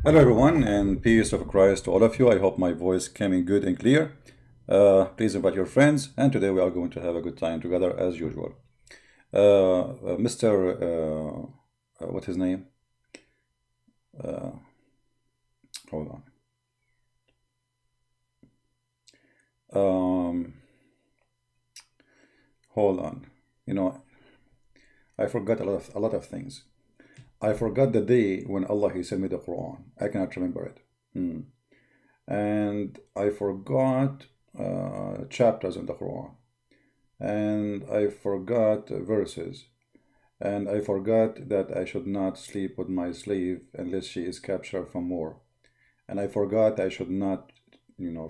Hello everyone, and peace of Christ to all of you. I hope my voice came in good and clear. Please invite your friends, and today we are going to have a good time together as usual. Mr. What's his name? Uh, Hold on. Um, Hold on. You know, I forgot a lot of things. I forgot the day when Allah He sent me the Quran. I cannot remember it. Hmm. And I forgot chapters in the Quran, and I forgot verses, and I forgot that I should not sleep with my slave unless she is captured from war, and I forgot I should not,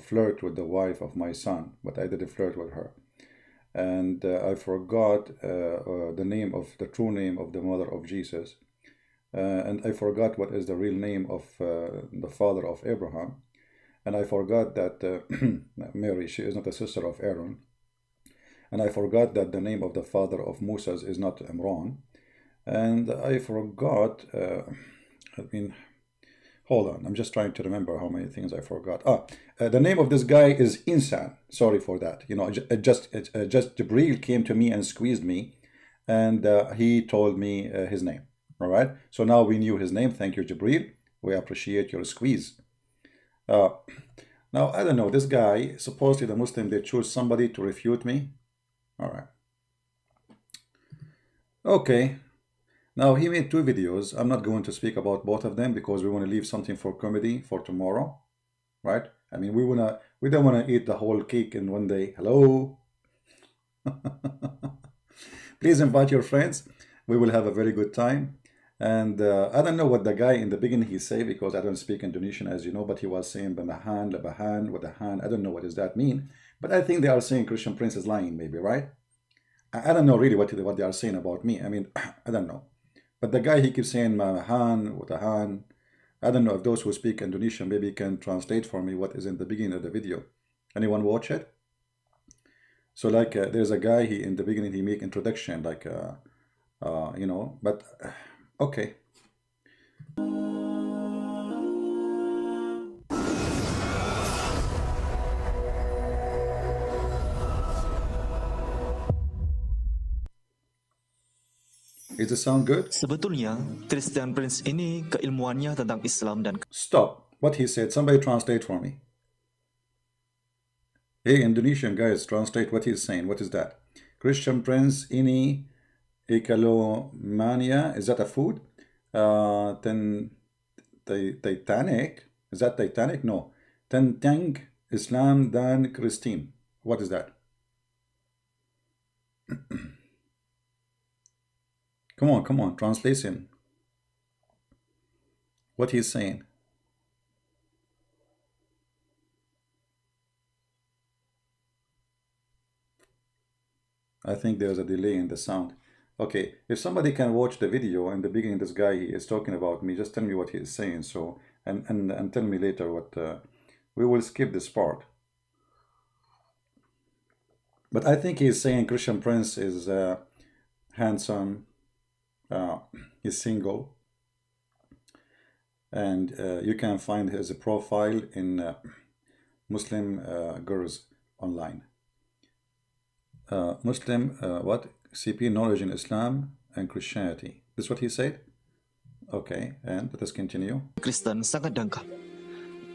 flirt with the wife of my son, but I did flirt with her, and I forgot the true name of the mother of Jesus, and I forgot what is the real name of the father of Abraham, and I forgot that Mary, she is not a sister of Aaron, and I forgot that the name of the father of Moses is not Imran, and I forgot, I mean, hold on, I'm just trying to remember how many things I forgot. The name of this guy is Insan. Sorry for that. Just Jibril came to me and squeezed me, and he told me his name. All right, so now we knew his name. Thank you, Jibril. We appreciate your squeeze. Uh, Now, I don't know, this guy, supposedly the Muslim, they choose somebody to refute me. All right. Okay. Now, he made two videos. I'm not going to speak about both of them because we want to leave something for comedy for tomorrow, right? I mean, we don't want to eat the whole cake in one day. Hello? Please invite your friends. We will have a very good time. And I don't know what the guy in the beginning he said because I don't speak Indonesian, as you know, but he was saying "bamahan, labahan," with a hand. I don't know what does that mean, but I think they are saying Christian Prince is lying, maybe, right? I don't know really what they are saying about me. I mean, I don't know. But the guy he keeps saying "mamahan," with a hand. I don't know if those who speak Indonesian maybe can translate for me what is in the beginning of the video. Anyone watch it? So like, there's a guy he in the beginning he make introduction like, but okay. Is the sound good? Sebetulnya, Christian Prince ini keilmuannya tentang Islam dan Stop. What he said. Somebody translate for me. Hey, Indonesian guys, translate what he's saying. What is that? Christian Prince ini ekalomania. Is that a food? Then Titanic. Is that Titanic? No. Tentang Islam dan Christine. What is that? Come on. Translation. What he's saying. I think there's a delay in the sound. Okay, if somebody can watch the video in the beginning, this guy is talking about me. Just tell me what he is saying. So and tell me later what. We will skip this part. But I think he's saying Christian Prince is handsome. He's single, and you can find his profile in Muslim girls online. Muslim, what? CP, knowledge in Islam and Christianity. This is what he said? Okay, and let us continue. Kristen sangat dangkal.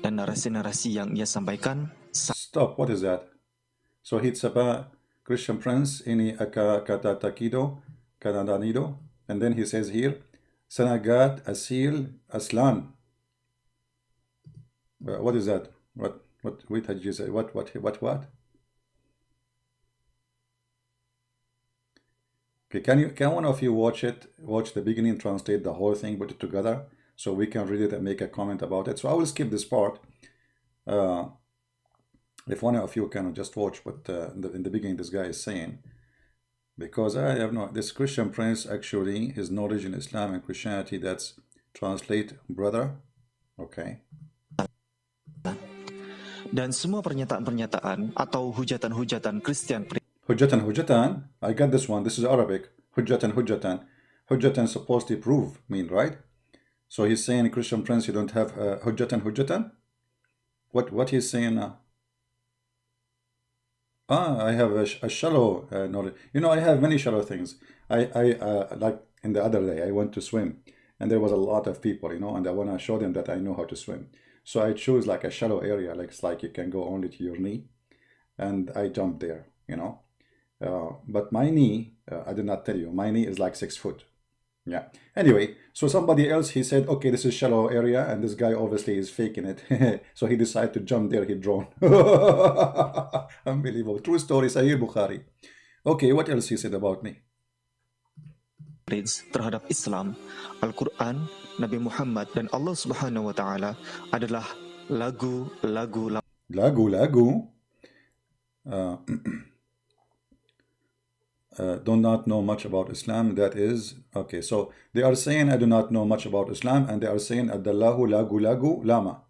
Dan narasi-narasi yang ia sampaikan Stop, what is that? So it's about Christian Prince ini kata takido, kanadanido, and then he says here, Sanagat Asil Aslan. What is that? What did you say? What? Okay, can one of you watch the beginning, translate the whole thing, put it together, so we can read it and make a comment about it. So I will skip this part. If one of you can just watch what in the beginning this guy is saying, because I have no, this Christian Prince actually, his knowledge in Islam and Christianity, that's translate brother. Okay. dan semua pernyataan-pernyataan atau hujatan-hujatan Christian Prince Hujatan, I got this one. This is Arabic. Hujatan. Hujatan supposed to prove, mean, right? So he's saying, Christian Prince, you don't have hujjatan. What he's saying now? I have a shallow knowledge. You know, I have many shallow things. I like in the other day, I went to swim, and there was a lot of people, you know, and I want to show them that I know how to swim. So I choose like a shallow area, like it's like you can go only to your knee, and I jumped there, you know. But my knee, I did not tell you, my knee is like 6 foot. Yeah. Anyway, so somebody else, he said, okay, this is shallow area, and this guy obviously is faking it. So he decided to jump there, he drowned. Unbelievable. True story, Sahih Bukhari. Okay, what else he said about me? Terhadap Islam, Al-Quran, Nabi Muhammad, dan Allah Subhanahu wa Ta'ala adalah lagu-lagu. Do not know much about Islam. That is okay. So they are saying I do not know much about Islam, and they are saying Adallahu lagu lama.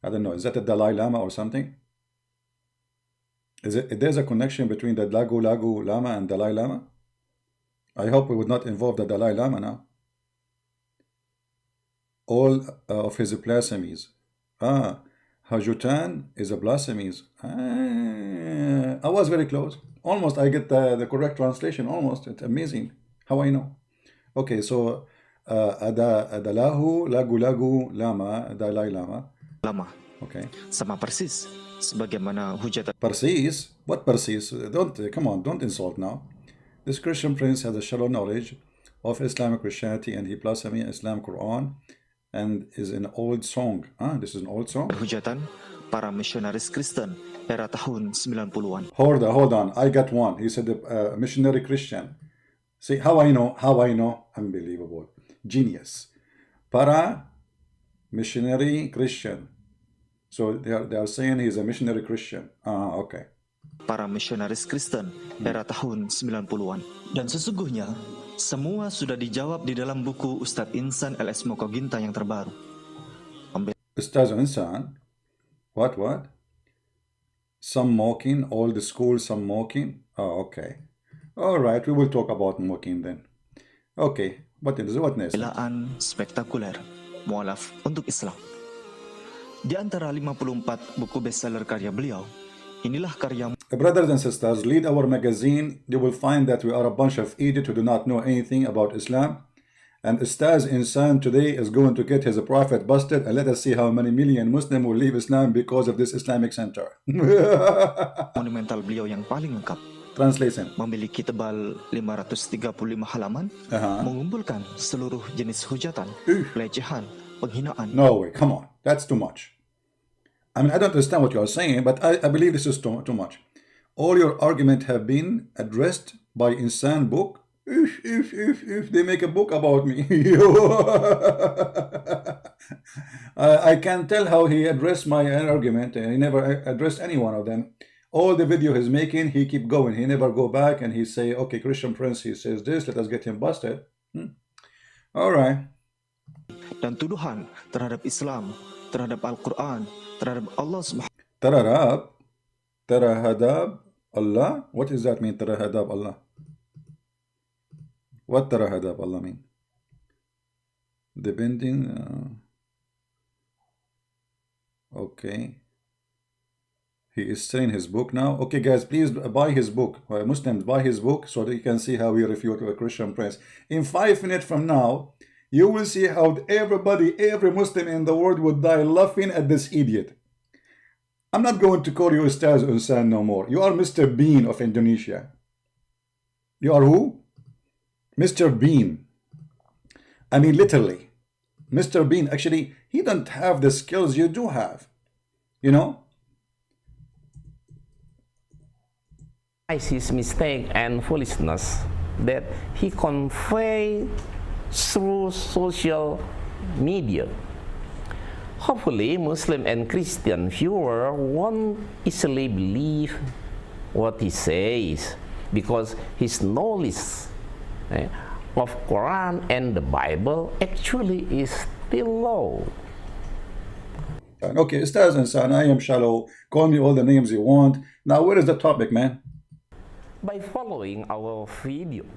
I don't know. Is that a Dalai Lama or something? Is it? There's a connection between the lagu lama and Dalai Lama. I hope it would not involve the Dalai Lama now. All of his blasphemies. Hajutan is a blasphemies. I was very close. Almost I get the correct translation. Almost. It's amazing how I know. Okay, so adalahu lagu lama Dalai Lama. Okay. Sama persis sebagaimana hujatan. Persis? What persis? Come on, don't insult now. This Christian Prince has a shallow knowledge of Islamic Christianity, and he blasphemes Islam Quran and is an old song. This is an old song? Hujatan para misionaris Kristen era tahun 90-an. Hold on. I got one. He said missionary Christian. See how I know? Unbelievable. Genius. Para missionary Christian. So they are saying he's a missionary Christian. Okay. Para misionaris Kristen era tahun 90-an. Dan sesungguhnya semua sudah dijawab di dalam buku Ustadz Insan LS Mokoginta yang terbaru. Ustadz Insan? What? Some mocking, all the school, some mocking. Okay. All right, we will talk about mocking then. Okay, what next? Pembelaan spektakuler, mualaf untuk Islam. Di antara 54 buku bestseller karya beliau, inilah karya. Brothers and sisters, read our magazine. You will find that we are a bunch of idiots who do not know anything about Islam. And Ustaz Insan today is going to get his prophet busted, and let us see how many million Muslims will leave Islam because of this Islamic center. Monumental beliau yang paling lengkap. Translation. Memiliki tebal 535 halaman, mengumpulkan seluruh jenis hujatan, pelecehan, penghinaan. No way, come on, that's too much. I mean, I don't understand what you are saying, but I believe this is too much. All your arguments have been addressed by Insan book. If they make a book about me. I can tell how he addressed my argument. He never addressed any one of them. All the video he's making, he keep going. He never go back and he say, okay, Christian Prince, he says this, let us get him busted. All right. Dan tuduhan terhadap Islam, terhadap Al-Quran, terhadap Allah Subhanahu. Terhadap Allah? What does that mean, terhadap Allah? What terhadap Allah mean? Depending. Okay. He is saying his book now. Okay, guys, please buy his book. Muslims, buy his book so that you can see how he refute a Christian Prince. In 5 minutes from now, you will see how every Muslim in the world would die laughing at this idiot. I'm not going to call you Ustaz Insan no more. You are Mr. Bean of Indonesia. You are who? Mr. Bean. I mean, literally. Mr. Bean, actually, he doesn't have the skills you do have. You know? His mistake and foolishness that he convey through social media. Hopefully, Muslim and Christian viewer won't easily believe what he says because his knowledge of Quran and the Bible actually is still low. Okay, Ustaz Insan, I am shallow. Call me all the names you want. Now, where is the topic, man? By following our video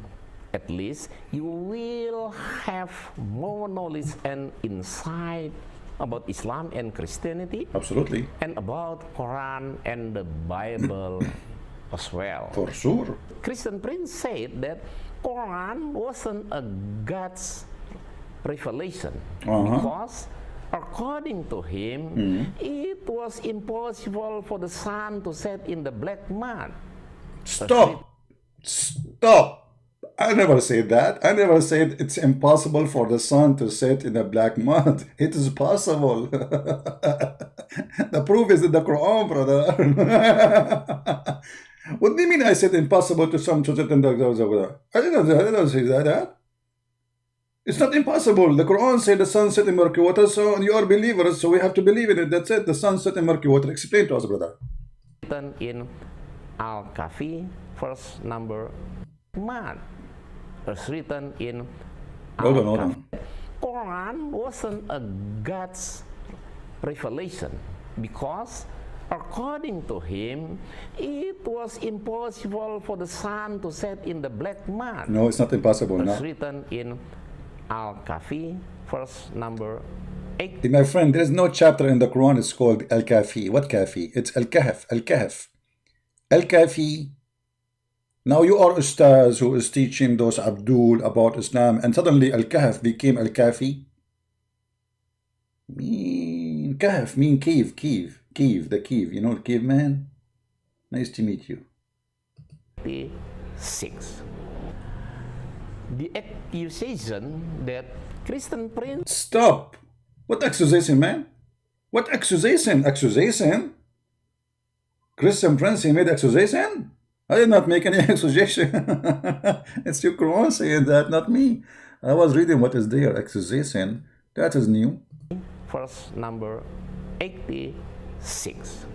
at least you will have more knowledge and insight about Islam and Christianity. Absolutely. And about Quran and the Bible as well. For sure. Christian Prince said that Quran wasn't a God's revelation because according to him it was impossible for the sun to set in the black mud. Stop. I never said that. I never said it's impossible for the sun to set in the black mud. It is possible. The proof is in the Quran, brother. What do you mean I said impossible to sun to set in the black? I didn't say that. It's not impossible. The Quran said the sun set in murky water, so you are believers, so we have to believe in it. That's it. The sun set in murky water. Explain to us, brother. Written in Al-Kahfi, verse number 1. It's written in Hold on. Quran wasn't a God's revelation because according to him it was impossible for the sun to set in the black mud. No, it's not impossible. It's No. written in Al-Kahfi, verse number 8. My friend, there is no chapter in the Quran. It's called Al-Kahfi. What Kahfi? It's Al-Kahf. Al-Kahf. Al-Kahfi. Now you are Ustaz who is teaching those Abdul about Islam, and suddenly Al-Kahf became Al-Kahfi. Kahf mean cave, the cave. You know the cave man? Nice to meet you. 6. The accusation that Christian Prince Stop. What accusation, man? What accusation? Accusation? Christian Prince, he made accusation? I did not make any accusation. It's your Quran saying that, not me. I was reading what is there. Accusation. That is new. verse number 86.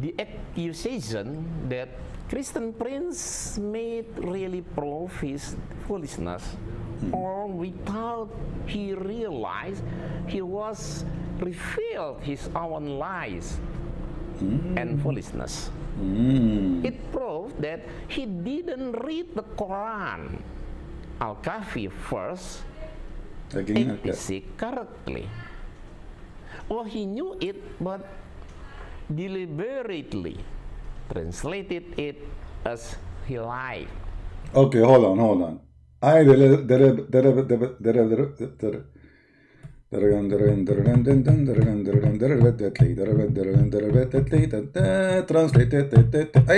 The accusation that Christian Prince made really prove his foolishness, or without he realized he was revealed his own lies and foolishness. It proved that he didn't read the Quran, Al-Kahfi verse Again, 86 correctly. Or he knew it but deliberately translated it as he liked. okay, hold on. I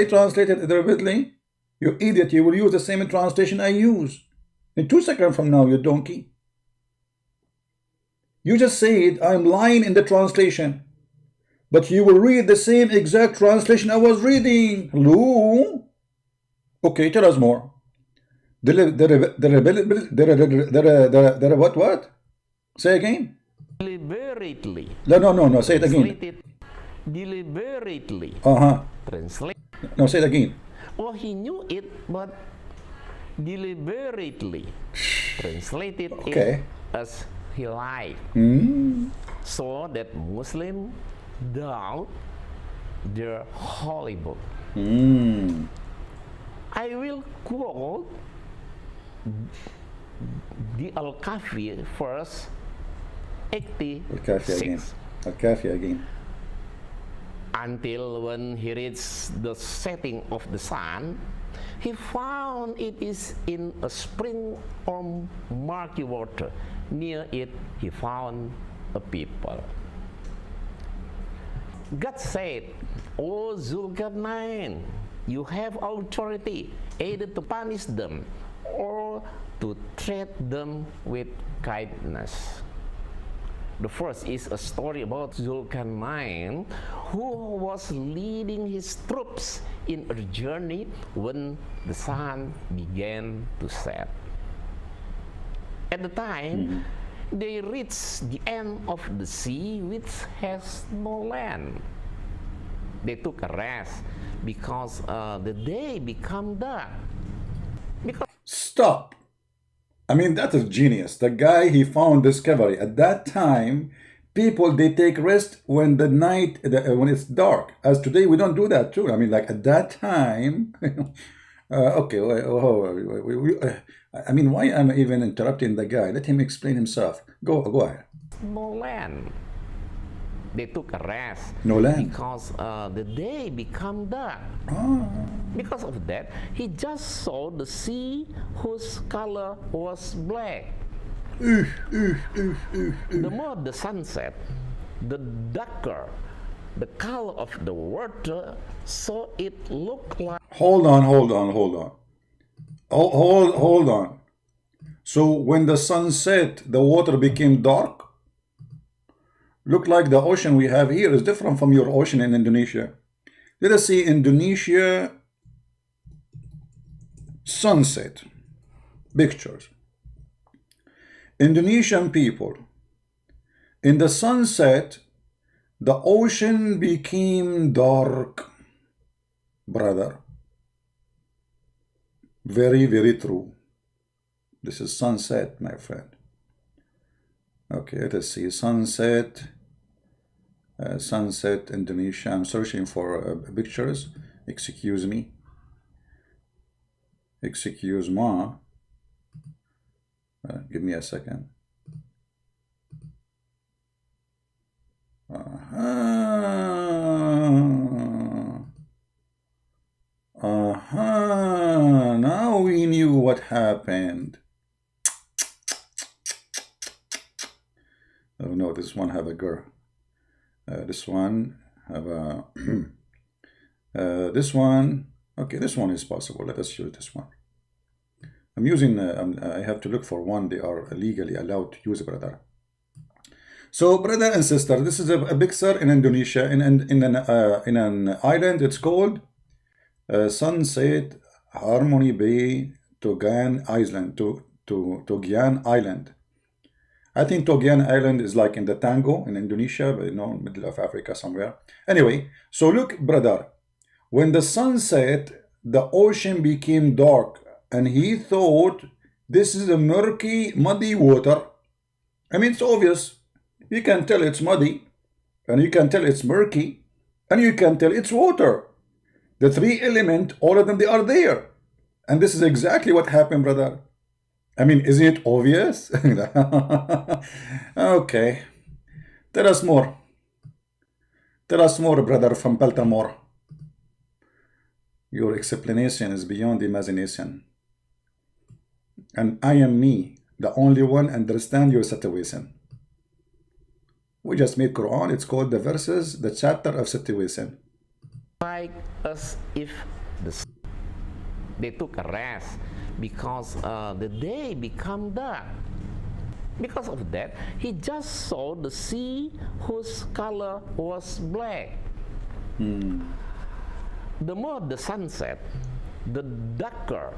translated deliberately. You idiot, you will use the same translation I use. In 2 seconds from now, you donkey. You just said I'm lying in the translation, but you will read the same exact translation I was reading. Hello? Okay, tell us more. What? Say again. Deliberately. No. Say it again. Translated deliberately. Translate. No, say it again. Oh, he knew it, but deliberately translated it Okay. as he liked, so that Muslims doubt their holy book. I will quote the Al-Kahfi verse 86. Al-Kahfi again. Until when he reached the setting of the sun, he found it is in a spring or murky water. Near it, he found a people. God said, O Zulkarnain, you have authority either to punish them or to treat them with kindness. The first is a story about Zulkarnain, who was leading his troops in a journey when the sun began to set. At the time, they reached the end of the sea, which has no land. They took a rest because the day became dark. Stop. I mean, that is genius. The guy, he found discovery. At that time, people, they take rest when the night, when it's dark. As today, we don't do that too. I mean, like at that time, Okay, I mean, why am I even interrupting the guy? Let him explain himself. Go ahead. No land. They took a rest No land. because the day become dark. Because of that, he just saw the sea whose color was black. The more the sun set, the darker the color of the water, so it looked like... Hold on. Hold on. So when the sun set, the water became dark? Look like the ocean we have here is different from your ocean in Indonesia. Let us see Indonesia sunset pictures. Indonesian people, in the sunset, the ocean became dark, brother. Very, very true. This is sunset, my friend. Okay, let us see sunset. Sunset Indonesia. I'm searching for pictures. Excuse me. Excuse me. Give me a second. Now we knew what happened. Oh no, this one have a girl. This one have a this one. Okay, this one is possible. Let us use this one. I'm using I have to look for one they are legally allowed to use, brother. So brother and sister, this is a picture in Indonesia in an island. It's called Sunset Harmony Bay, Togan Island. Togian Island. I think Togian Island is like in the Tango in Indonesia, but middle of Africa somewhere. Anyway, so look, brother, when the sun set, the ocean became dark, and he thought this is a murky, muddy water. I mean, it's obvious. You can tell it's muddy, and you can tell it's murky, and you can tell it's water. The three elements, all of them, they are there. And this is exactly what happened, brother. I mean, isn't it obvious? Okay. Tell us more. Tell us more, brother from Baltimore. Your explanation is beyond imagination. And I am me, the only one understand your situation. We just made Quran. It's called the verses, the chapter of situation. Like as if they took a rest because the day become dark. Because of that, he just saw the sea whose color was black. The more the sun set, the darker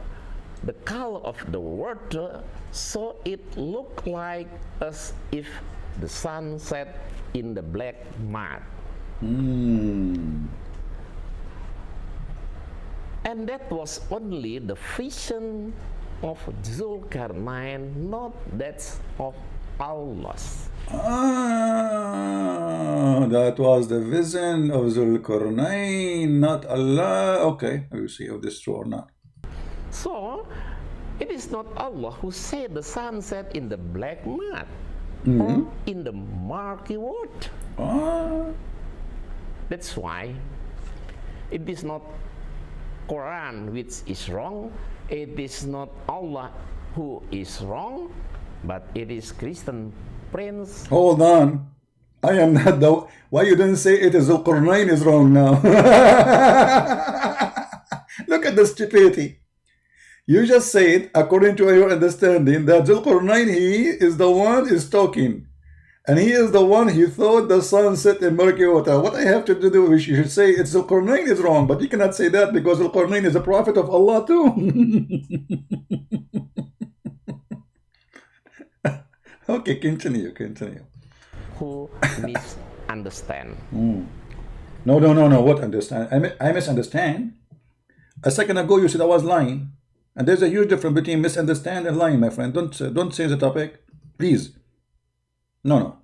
the color of the water, so it looked like as if the sun set in the black mud. And that was only the vision of Zulkarnain, not that of Allah's. That was the vision of Zulkarnain, not Allah. Okay, we'll see if this is true or not. So, it is not Allah who said the sun set in the black mud or in the murky water. That's why it is not Quran which is wrong, it is not Allah who is wrong, but it is Christian Prince. Hold on. I am not the... Why you didn't say it is Zulkarnain is wrong now? Look at the stupidity. You just said, according to your understanding, that Zulkarnain, he is the one is talking. And he is the one he thought the sun set in murky water. What I have to do is you should say it's Zulkarnain is wrong, but you cannot say that because Zulkarnain is a prophet of Allah too. Okay, continue. Who misunderstand. No. What understand? I misunderstand. A second ago you said I was lying. And there's a huge difference between misunderstand and lying, my friend. Don't change the topic, please. No.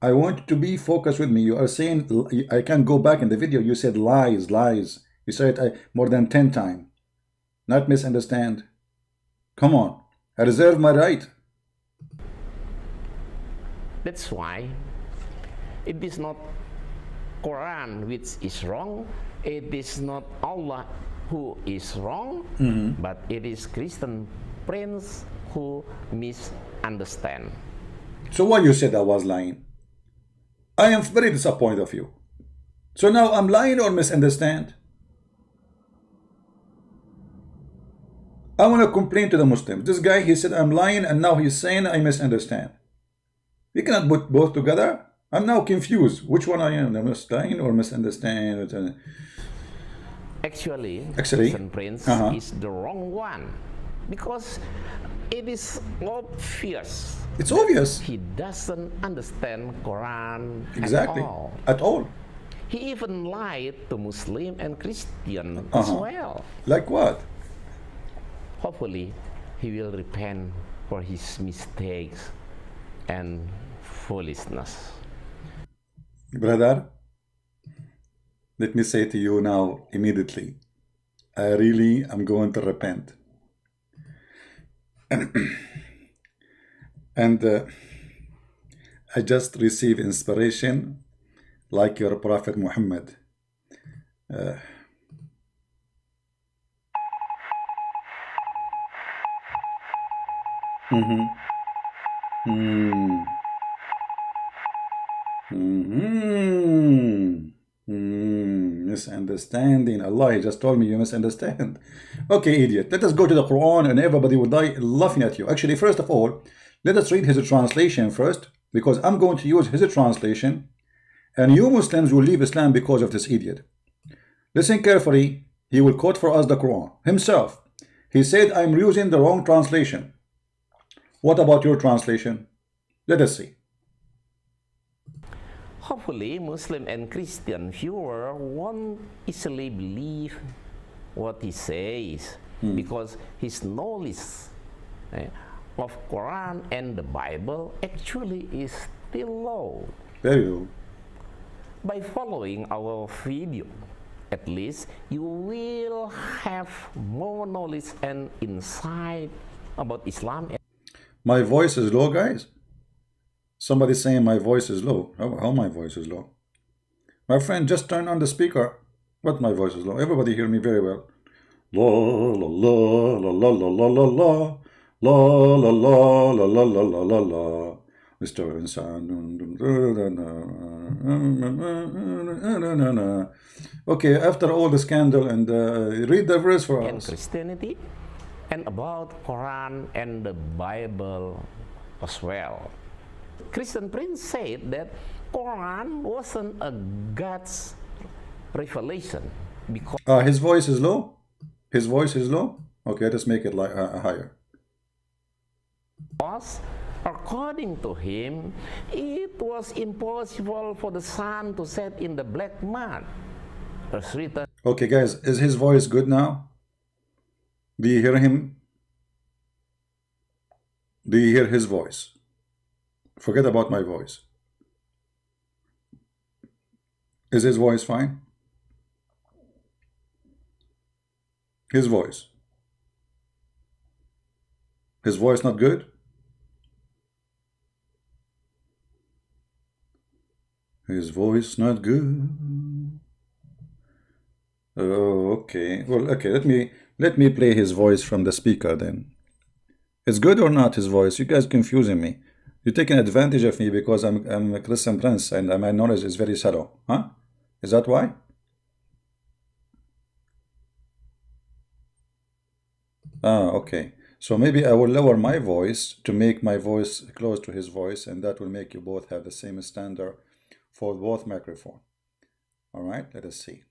I want to be focused with me. You are saying, I can go back in the video. You said lies. You said it more than 10 times. not misunderstand. Come on, I reserve my right. That's why it is not Quran which is wrong, it is not Allah who is wrong, but it is Christian Prince who misunderstand. So why you said I was lying? I am very disappointed of you. So now I'm lying or misunderstand? I want to complain to the Muslims. This guy, he said I'm lying, and now he's saying I misunderstand. You cannot put both together. I'm now confused. Which one I am? Am I lying or misunderstand? Actually, Actually, Christian Prince is the wrong one, because it is obvious. It's obvious. He doesn't understand Quran Exactly. at all. At all. He even lied to Muslim and Christian as well. Like what? Hopefully, he will repent for his mistakes and foolishness. Brother, let me say to you now immediately, I really am going to repent. And I just received inspiration like your Prophet Muhammad. Misunderstanding. Allah, he just told me you misunderstand. Okay, idiot. Let us go to the Quran and everybody will die laughing at you. Actually, first of all, let us read his translation first, because I'm going to use his translation, and you Muslims will leave Islam because of this idiot. Listen carefully. He will quote for us the Quran himself. He said, I'm using the wrong translation. What about your translation? Let us see. Hopefully, Muslim and Christian viewer won't easily believe what he says, because his knowledge of Quran and the Bible actually is still low. Very low. By following our video, at least you will have more knowledge and insight about Islam. My voice is low, guys. Somebody saying my voice is low. How my voice is low? My friend, just turn on the speaker. But my voice is low. Everybody hear me very well. La la la la la la la la la la la la la la la la la. Mr. Insan. Okay, after all the scandal, and read the verse for And us. Christianity, and about Quran and the Bible as well. Christian Prince said that Quran wasn't a God's revelation because His voice is low. His voice is low. Okay, let's make it like higher. according to him, it was impossible for the sun to set in the black mud, as written. Okay, guys, is his voice good now? Do you hear him? Do you hear his voice? Forget about my voice. Is his voice fine? His voice. His voice not good? His voice not good. Oh, okay. Well, okay, let me play his voice from the speaker then. It's good or not, his voice? You guys confusing me. You're taking advantage of me because I'm a Christian Prince and my knowledge is very shallow. Huh? Is that why? Okay. So maybe I will lower my voice to make my voice close to his voice, and that will make you both have the same standard for both microphones. All right, let us see.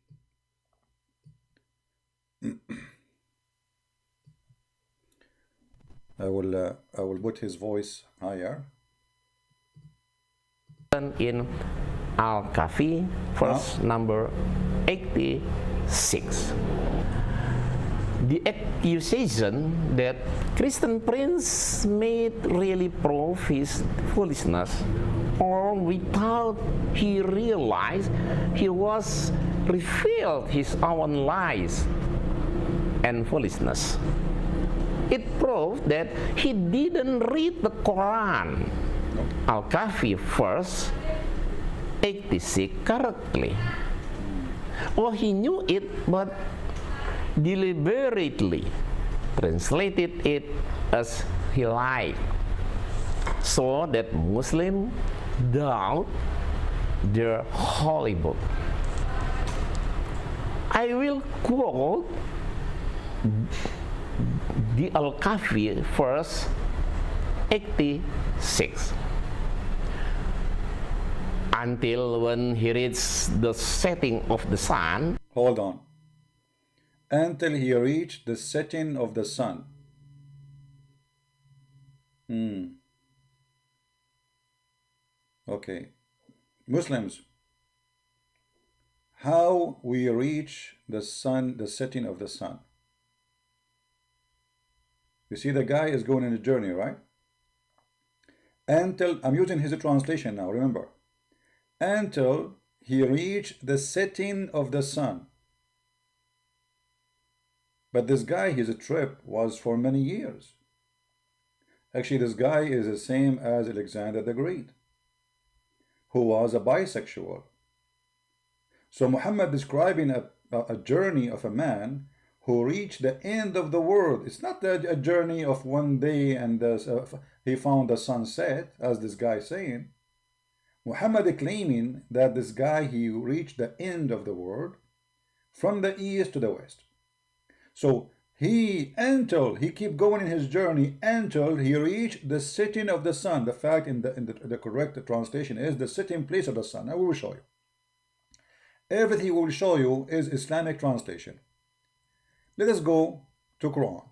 I will put his voice higher. In Al-Kahfi, verse number 86. The accusation that Christian Prince made really prove his foolishness, or without he realized he was revealed his own lies. and foolishness. It proved that he didn't read the Quran, Al-Kahfi verse 86 correctly. Or he knew it but deliberately translated it as he liked, so that Muslims doubt their holy book. I will quote the Al-Kahfi verse 86. Until when he reached the setting of the sun. Hold on. Until he reached the setting of the sun. Okay. Muslims, how we reach the sun, the setting of the sun? You see, the guy is going on a journey, right? Until, I'm using his translation now, remember. Until he reached the setting of the sun. But this guy, his trip was for many years. Actually, this guy is the same as Alexander the Great, who was a bisexual. So Muhammad describing a journey of a man who reached the end of the world. It's not a journey of one day and he found the sunset, as this guy saying. Muhammad claiming that this guy, he reached the end of the world from the east to the west. So until he keep going in his journey until he reached the setting of the sun. The fact in the correct translation is the setting place of the sun. Now we will show you. Everything we will show you is Islamic translation. Let us go to Quran.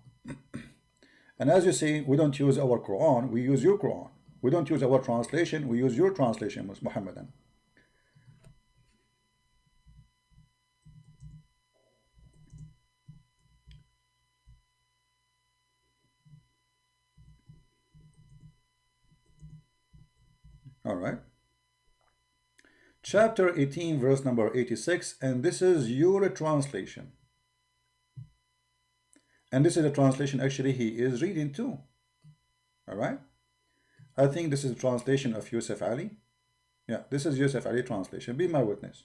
And as you see, we don't use our Quran, we use your Quran. We don't use our translation, we use your translation, Muhammadan. All right. Chapter 18, verse number 86, and this is your translation. And this is a translation actually he is reading too. All right. I think this is a translation of Yusuf Ali. Yeah, this is Yusuf Ali translation. Be my witness.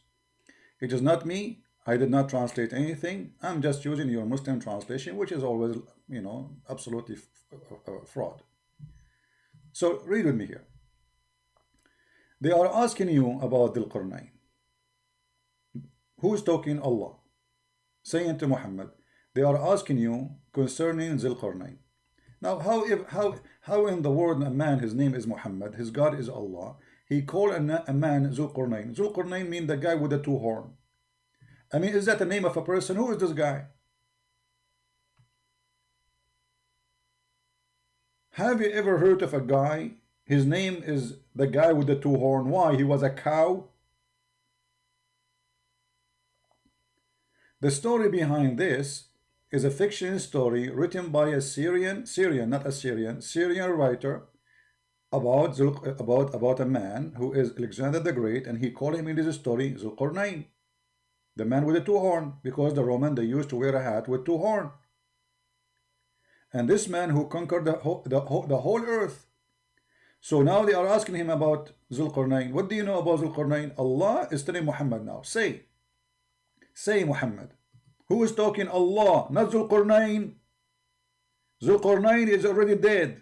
It is not me. I did not translate anything. I'm just using your Muslim translation, which is always, you know, absolutely fraud. So read with me here. They are asking you about Dhul Qarnayn. Who is talking? Allah. Saying to Muhammad, they are asking you concerning Dhul Qarnayn. Now, how in the world a man, his name is Muhammad, his God is Allah, he called a man Dhul Qarnayn. Dhul Qarnayn means the guy with the two horns. I mean, is that the name of a person? Who is this guy? Have you ever heard of a guy? His name is the guy with the two horns. Why? He was a cow? The story behind this is a fiction story written by a Syrian writer about a man who is Alexander the Great, and he called him in this story Dhul Qarnayn, the man with the two horns, because the Roman, they used to wear a hat with two horns. And this man who conquered the whole earth. So now they are asking him about Dhul Qarnayn. What do you know about Dhul Qarnayn? Allah is telling Muhammad now. Say Muhammad. Who is talking? Allah, not Dhul Qarnayn. Dhul Qarnayn is already dead.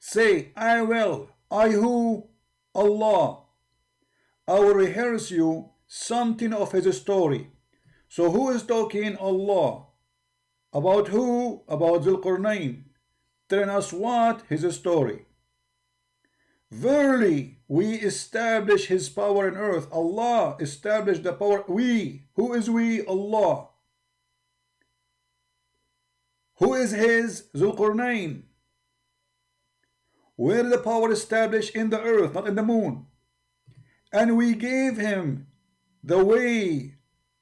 Say, I will. I who? Allah. I will rehearse you something of his story. So who is talking? Allah. About who? About Dhul Qarnayn. Telling us what? His story. Verily, we establish his power in earth. Allah established the power. We. Who is we? Allah. Who is his? Dhul Qarnayn. Where the power established? In the earth, not in the moon. And we gave him the way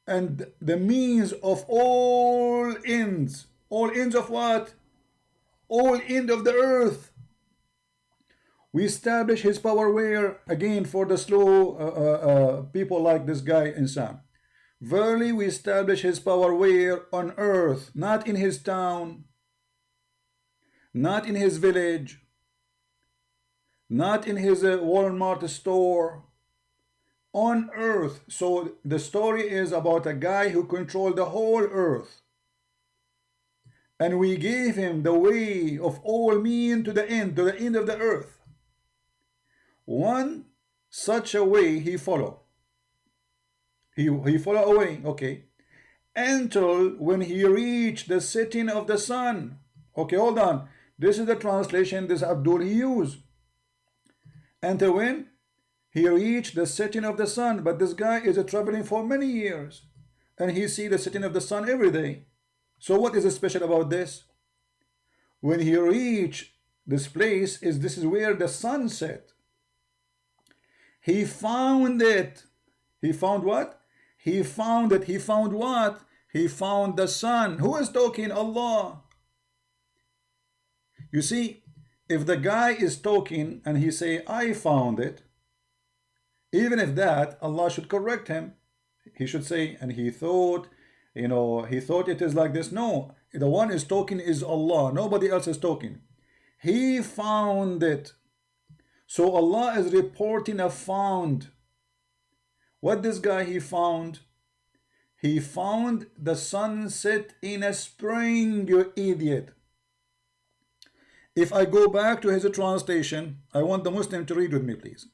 and the means of all ends. All ends of what? All end of the earth. We establish his power where? Again, for the slow people like this guy Insan. Verily we establish his power where? On earth, not in his town, not in his village, not in his Walmart store, on earth. So the story is about a guy who controlled the whole earth. And we gave him the way of all men to the end of the earth. One such a way he follow. He follow away, okay, until when he reached the setting of the sun. Okay, hold on. This is the translation this Abdul he used. Until when? He reached the setting of the sun. But this guy is traveling for many years, and he see the setting of the sun every day. So what is special about this? When he reached this place, this is where the sun set. He found it. He found what? He found it. He found what? He found the sun. Who is talking? Allah. You see, if the guy is talking and he say, I found it, even if that, Allah should correct him. He should say, and he thought, he thought it is like this. No, the one is talking is Allah. Nobody else is talking. He found it. So Allah is reporting a found. What this guy he found? He found the sunset in a spring, you idiot. If I go back to his translation, I want the Muslim to read with me, please.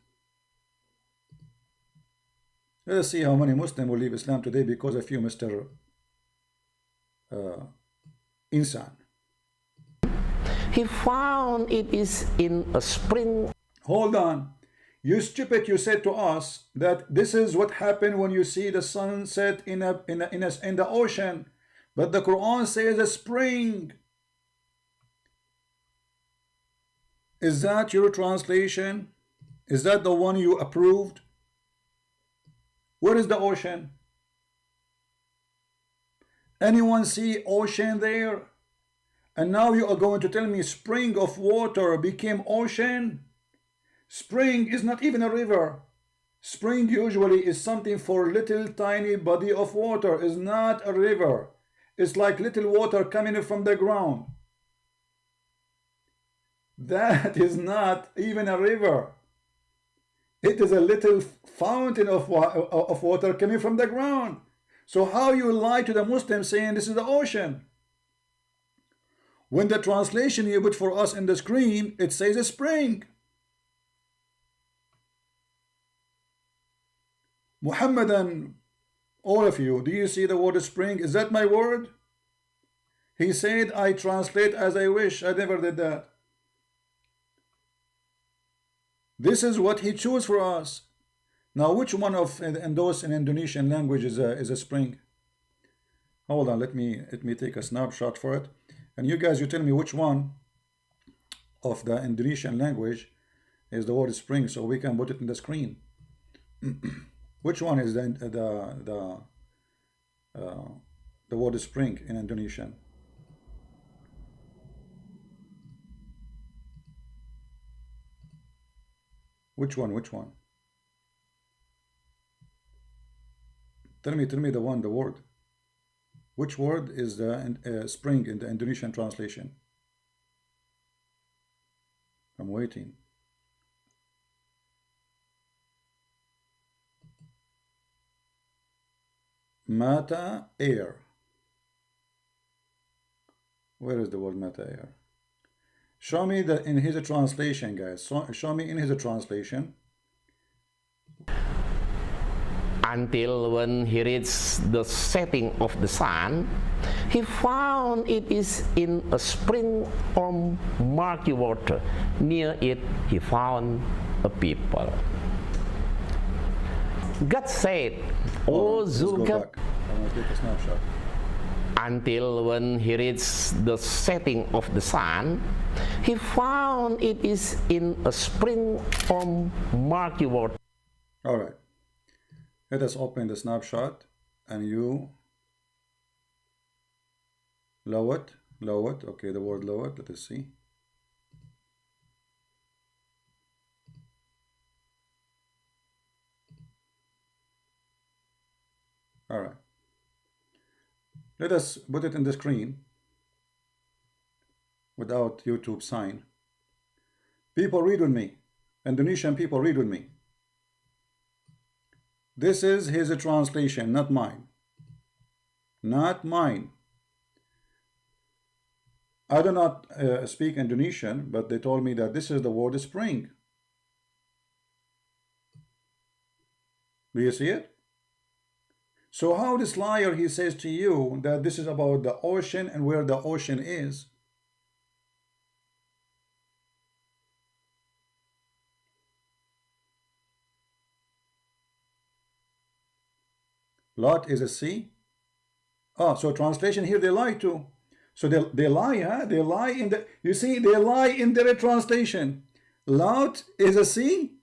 Let us see how many Muslims will leave Islam today because of you, Mr. Insan. He found it is in a spring. Hold on. You stupid, you said to us that this is what happened when you see the sunset in the ocean. But the Quran says a spring. Is that your translation? Is that the one you approved? Where is the ocean? Anyone see ocean there? And now you are going to tell me spring of water became ocean? Spring is not even a river. Spring usually is something for little tiny body of water. It's not a river. It's like little water coming from the ground. That is not even a river. It is a little fountain of water coming from the ground. So how you lie to the Muslims saying this is the ocean? When the translation you put for us in the screen, it says a spring. Muhammadan, all of you, do you see the word spring? Is that my word? He said, I translate as I wish. I never did that. This is what he chose for us. Now, which one of those in Indonesian language is a spring? Hold on, let me take a snapshot for it. And you guys, you tell me which one of the Indonesian language is the word spring, so we can put it in the screen. Which one is the word spring in Indonesian? Which one? Which one? Tell me the word. Which word is the spring in the Indonesian translation? I'm waiting. Mata air. Where is the word mata air? Show me in his translation, guys. Show me in his translation. Until when he reached the setting of the sun, he found it is in a spring of murky water. Near it, he found a people. God said, O Zulkifli, until when he reached the setting of the sun, he found it is in a spring of murky water. All right. Let us open the snapshot and you lower it. Okay, the word lower it. Let us see. All right. Let us put it in the screen without YouTube sign. People read with me. Indonesian people read with me. This is his translation, not mine. Not mine. I do not speak Indonesian, but they told me that this is the word spring. Do you see it? So how this liar, he says to you that this is about the ocean and where the ocean is. Lot is a sea. Oh, so translation here, they lie too. So they lie, huh? They lie in the, you see, they lie in their translation. Lot is a sea.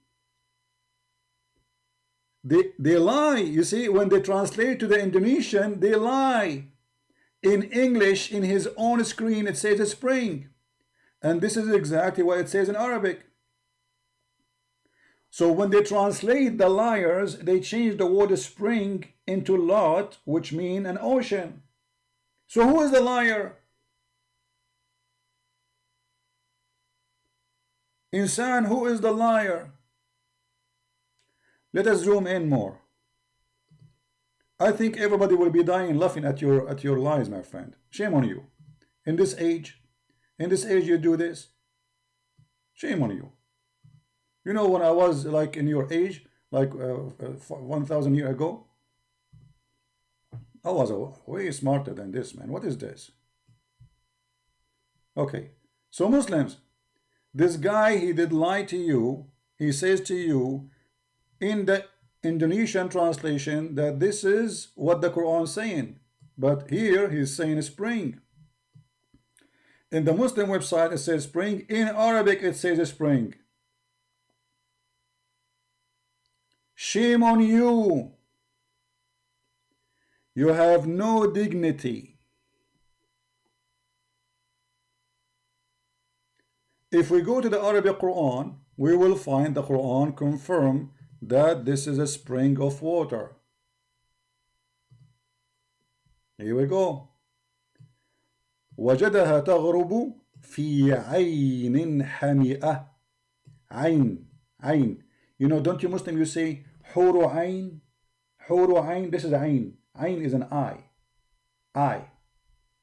They lie, you see, when they translate to the Indonesian, they lie. In English, in his own screen, it says a spring. And this is exactly what it says in Arabic. So when they translate, the liars, they change the word spring into lot, which mean an ocean. So who is the liar? Insan, who is the liar? Let us zoom in more. I think everybody will be dying laughing at your lies, my friend. Shame on you. In this age you do this. Shame on you. You know, when I was like in your age, like 1,000 years ago, I was way smarter than this, man. What is this? Okay, so Muslims, this guy, he did lie to you. He says to you in the Indonesian translation that this is what the Quran is saying, but here he's saying spring. In the Muslim website it says spring. In Arabic it says spring. Shame on you. You have no dignity. If we go to the Arabic Quran, we will find the Quran confirm that this is a spring of water. Here we go. وجدها تغرب في عين حمئة. عين. You know, don't you Muslim, you say حور عين. حور عين, this is عين. Ain is an eye. Eye.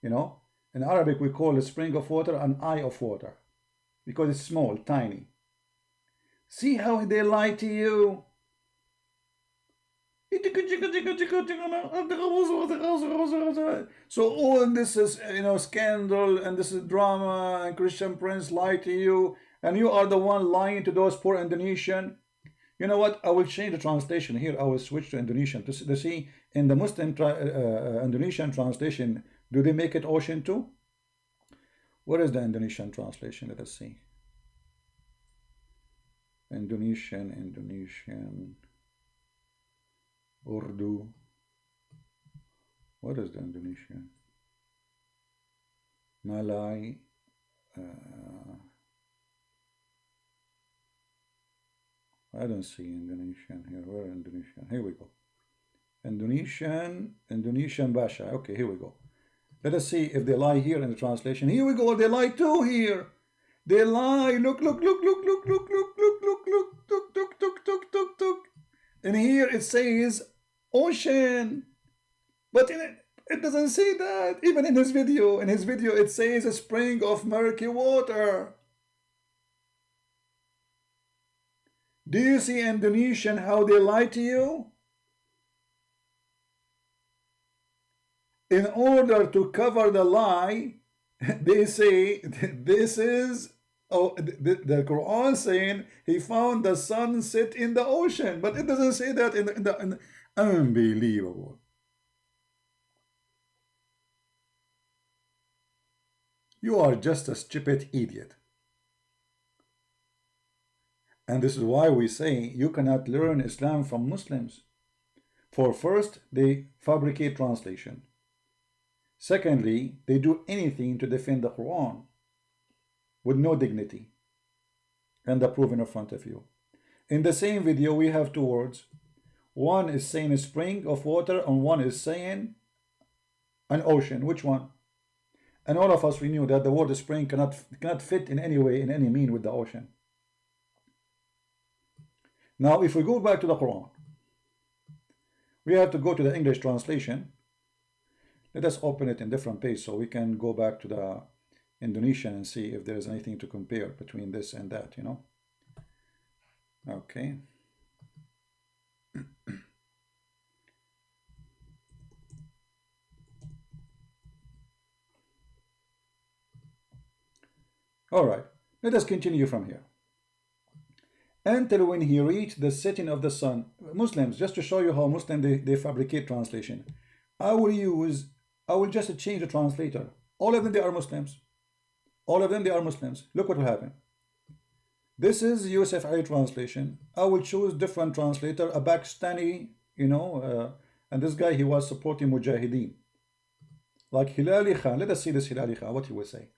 You know, in Arabic we call a spring of water an eye of water because it's small, tiny. See how they lie to you. So all this is, you know, scandal, and this is drama, and Christian Prince lie to you, and you are the one lying to those poor Indonesian. You know what? I will change the translation here. I will switch to Indonesian to see in the Muslim Indonesian translation. Do they make it ocean too? What is the Indonesian translation? Let us see. Indonesian, Urdu. What is the Indonesian? Malay. I don't see Indonesian here. Where Indonesian? Here we go. Indonesian Basha. Okay, here we go. Let us see if they lie here in the translation. Here we go. They lie too here. They lie. Look. And here it says ocean. But it doesn't say that. Even in his video. In his video it says a spring of murky water. Do you see Indonesian how they lie to you? In order to cover the lie, they say this is the Quran saying he found the sunset in the ocean, but it doesn't say that in the unbelievable. You are just a stupid idiot. And this is why we say you cannot learn Islam from Muslims. For first, they fabricate translation. Secondly, they do anything to defend the Quran with no dignity. And the proof in front of you. In the same video, we have two words. One is saying a spring of water and one is saying an ocean. Which one? And all of us, we knew that the word spring cannot fit in any way, in any mean with the ocean. Now, if we go back to the Quran, we have to go to the English translation. Let us open it in different page so we can go back to the Indonesian and see if there is anything to compare between this and that, you know. Okay. All right, let us continue from here. Until when he reached the setting of the sun. Muslims, just to show you how Muslims they fabricate translation. I will just change the translator. All of them, they are Muslims. All of them, they are Muslims. Look what will happen. This is Yusuf Ali translation. I will choose different translator, a Pakistani, you know, and this guy, he was supporting Mujahideen. Like Hilali Khan. Let us see this Hilali Khan, what he will say.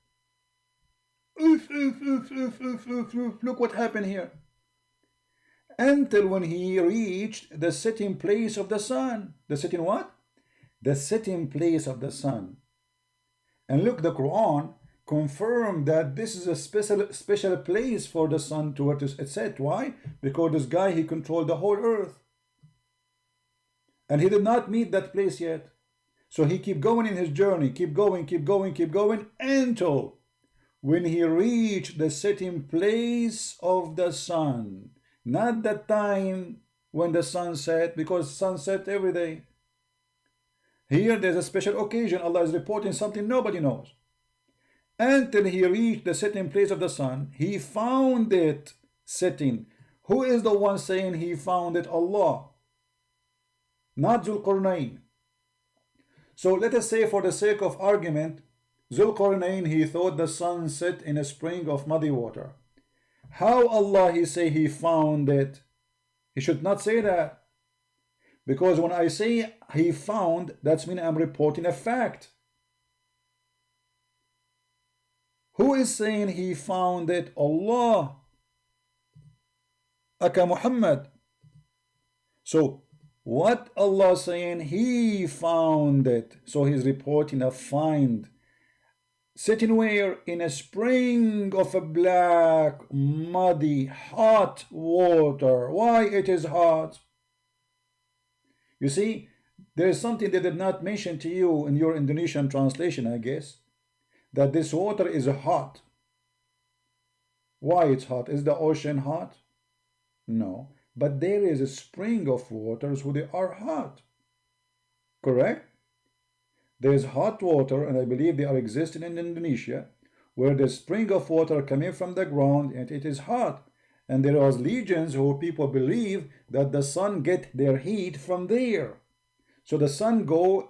Look what happened here. Until when he reached the setting place of the sun. The setting what? The setting place of the sun. And look, the Quran confirmed that this is a special place for the sun to what is set. Why? Because this guy, he controlled the whole earth. And he did not meet that place yet. So he keep going in his journey, keep going, until when he reached the setting place of the sun. Not the time when the sun set, because sun set every day. Here there's a special occasion. Allah is reporting something nobody knows. Until he reached the setting place of the sun, he found it setting. Who is the one saying he found it? Allah. Not Zulqarnain. So let us say, for the sake of argument, Zulqarnain, he thought the sun set in a spring of muddy water. How Allah he say he found it? He should not say that. Because when I say he found, that's mean I'm reporting a fact. Who is saying he found it? Allah. Aka Muhammad. So what Allah saying? He found it. So he's reporting a find. Sitting where? In a spring of a black, muddy, hot water. Why it is hot? You see, there is something they did not mention to you in your Indonesian translation, I guess, that this water is hot. Why it's hot? Is the ocean hot? No, but there is a spring of waters who they are hot. Correct? There is hot water, and I believe they are existing in Indonesia, where the spring of water coming from the ground and it is hot. And there are legions who people believe that the sun get their heat from there. So the sun go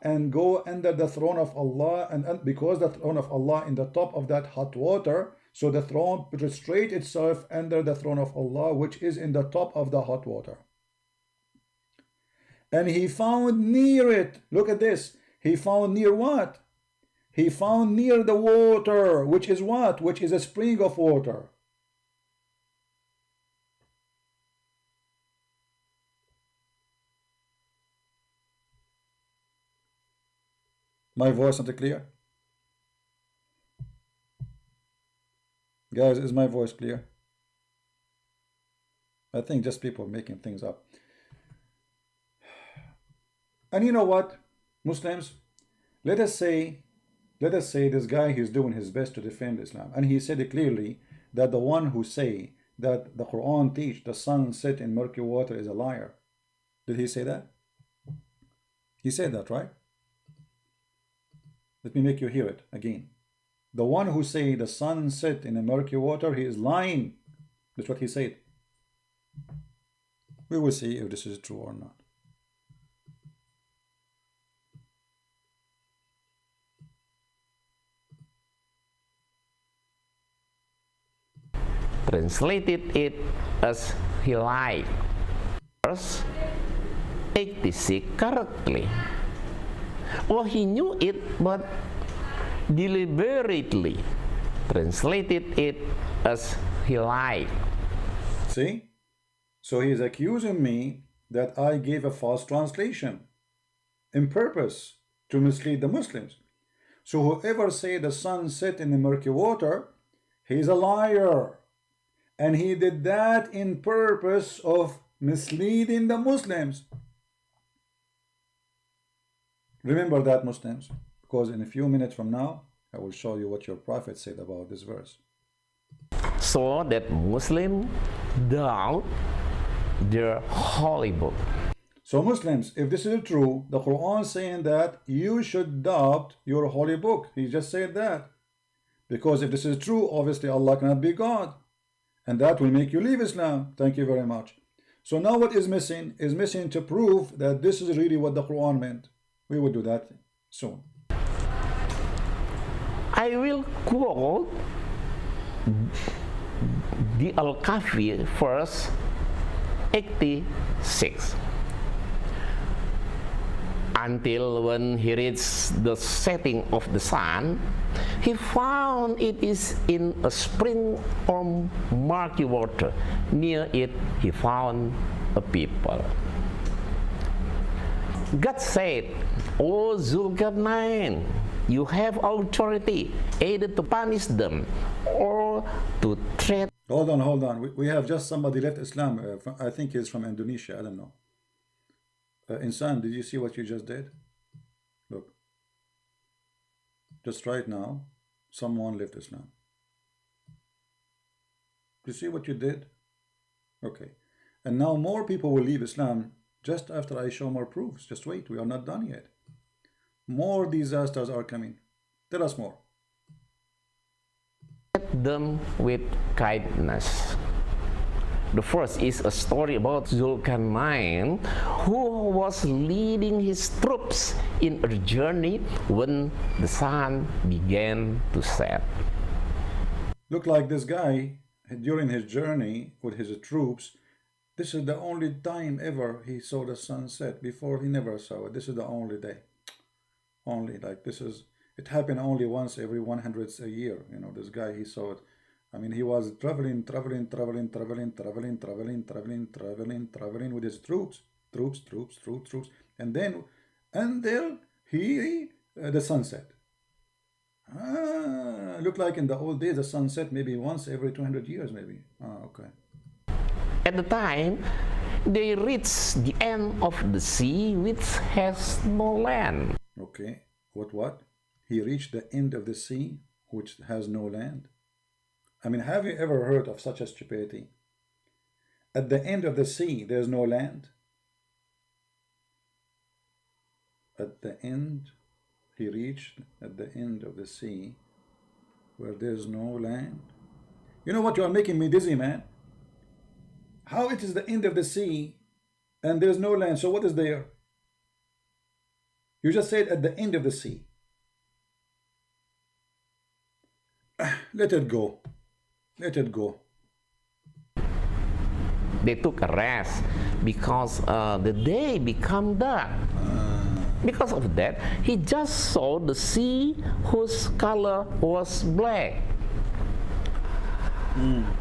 under the throne of Allah, and because the throne of Allah in the top of that hot water, so the throne prostrate itself under the throne of Allah, which is in the top of the hot water. And he found near it, look at this, he found near what? He found near the water, which is what? Which is a spring of water. My voice not clear? Guys, is my voice clear? I think just people making things up. And you know what, Muslims? Let us say this guy, he's doing his best to defend Islam. And he said it clearly that the one who say that the Quran teach the sun set in murky water is a liar. Did he say that? He said that, right? Let me make you hear it again. The one who say the sun set in a murky water, he is lying. That's what he said. We will see if this is true or not. Translated it as he lied. Verse 86 correctly. Well, he knew it, but deliberately translated it as he lied. See? So he is accusing me that I gave a false translation in purpose to mislead the Muslims. So whoever say the sun set in the murky water, he's a liar. And he did that in purpose of misleading the Muslims. Remember that, Muslims, because in a few minutes from now, I will show you what your prophet said about this verse. So that Muslims doubt their holy book. So Muslims, if this is true, the Quran is saying that you should doubt your holy book. He just said that. Because if this is true, obviously Allah cannot be God. And that will make you leave Islam. Thank you very much. So now what is missing? Is missing to prove that this is really what the Quran meant. We will do that soon. I will quote the Al-Kahfi verse 86. Until when he reached the setting of the sun, he found it is in a spring of murky water. Near it he found a people. God said, O Zulkarnain, you have authority either to punish them or to treat. Hold on. We have just somebody left Islam. I think he's from Indonesia. I don't know. Insan, did you see what you just did? Look. Just right now, someone left Islam. You see what you did? Okay. And now more people will leave Islam just after I show more proofs. Just wait, we are not done yet. More disasters are coming. Tell us more. Treat them with kindness. The first is a story about Zulkarnain, who was leading his troops in a journey when the sun began to set. Look like this guy, during his journey with his troops, this is the only time ever he saw the sunset. Before he never saw it. This is the only day. Only, like, this is, it happened only once every 100 a year. You know, this guy, he saw it. I mean, he was traveling with his troops, and then until the sunset. Look like in the old days, the sunset maybe once every 200 years, maybe. Okay. At the time, they reached the end of the sea, which has no land. Okay. What? He reached the end of the sea, which has no land. I mean, have you ever heard of such a stupidity? At the end of the sea, there's no land. At the end, he reached at the end of the sea, where there's no land. You know what? You are making me dizzy, man. How it is the end of the sea, and there's no land, so what is there? You just said at the end of the sea. Let it go. Let it go. They took a rest because the day became dark. Because of that, he just saw the sea whose color was black.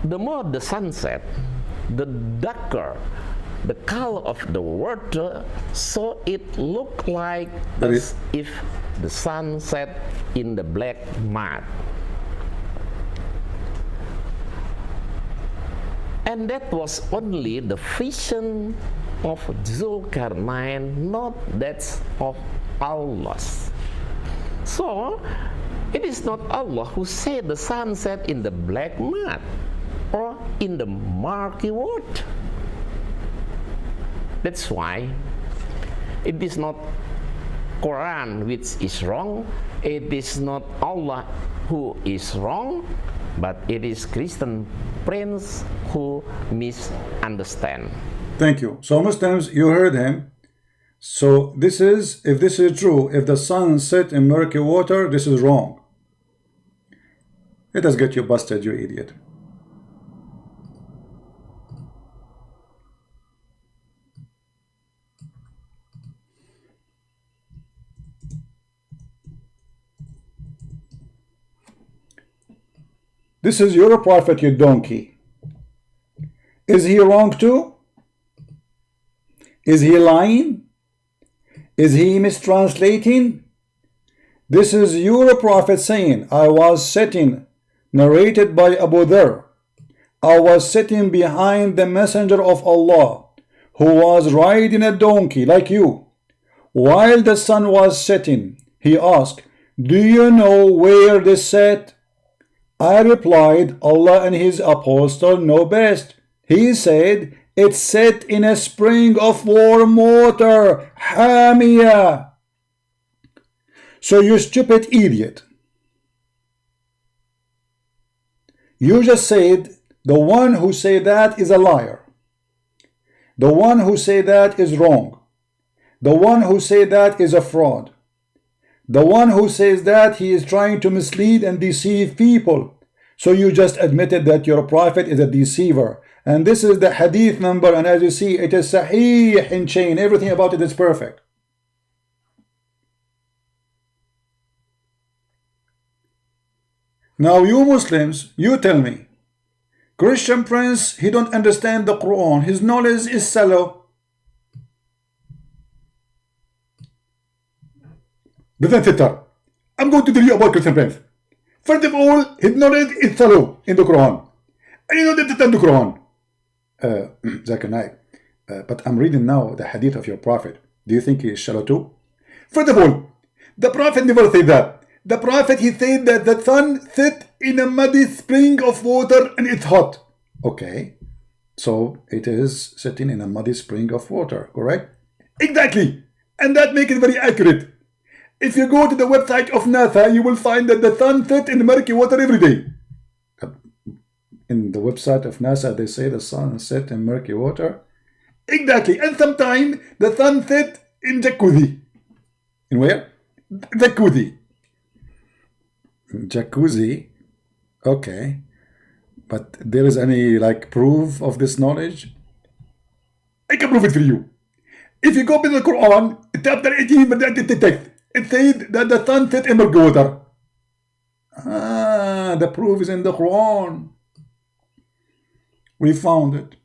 The more the sun set, the darker the color of the water, so it looked like as if the sun set in the black mud. And that was only the vision of Zulkarnain, not that of Allah. So, it is not Allah who said the sun set in the black mud or in the murky water. That's why it is not Quran which is wrong, it is not Allah who is wrong, but it is Christian prince who misunderstand. Thank you. So Muslims, you heard him. So this is, if this is true, if the sun set in murky water, this is wrong. Let us get you busted, you idiot. This is your prophet, you donkey. Is he wrong too? Is he lying? Is he mistranslating? This is your prophet saying, I was sitting, narrated by Abu Dharr, I was sitting behind the messenger of Allah, who was riding a donkey like you. While the sun was setting, he asked, do you know where this set? I replied, Allah and his apostle know best. He said, it's set in a spring of warm water, HAMIYA. So you stupid idiot, you just said the one who say that is a liar. The one who say that is wrong. The one who say that is a fraud. The one who says that he is trying to mislead and deceive people. So you just admitted that your prophet is a deceiver. And this is the hadith number, and as you see, it is sahih in chain. Everything about it is perfect. Now you Muslims, you tell me, Christian Prince, he don't understand the Quran. His knowledge is shallow. I'm going to tell you about Christian Prince. First of all, his knowledge is shallow in the Quran. And you don't understand the Quran. Zakir Naik, but I'm reading now the hadith of your prophet. Do you think he is shallow too? First of all, the prophet never said that. The prophet, he said that the sun sets in a muddy spring of water and it's hot. Okay, so it is sitting in a muddy spring of water, correct? Exactly, and that makes it very accurate. If you go to the website of NASA, you will find that the sun sets in murky water every day. In the website of NASA, they say the sun sets in murky water. Exactly, and sometimes the sun sets in jacuzzi. In where? Jacuzzi. Jacuzzi. Okay, but there is any like proof of this knowledge? I can prove it for you. If you go to the Quran, chapter 18, it says that the sun sets in murky water. Ah, the proof is in the Quran. We found it.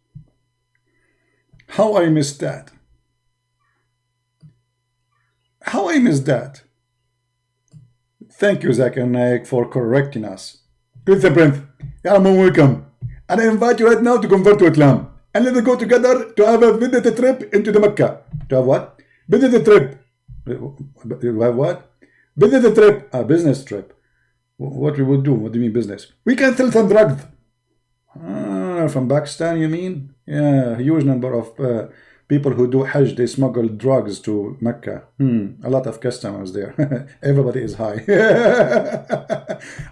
How I missed that? How I missed that? Thank you, Zakir Naik, for correcting us. Christian Prince, you are welcome. And I invite you right now to convert to Islam. And let's go together to have a visit trip into the Mecca. To have what? Visit trip. You have what? Visit trip. A business trip. What we would do? What do you mean business? We can sell some drugs. From Pakistan, you mean? Yeah, a huge number of people who do Hajj, they smuggle drugs to Mecca. A lot of customers there. Everybody is high.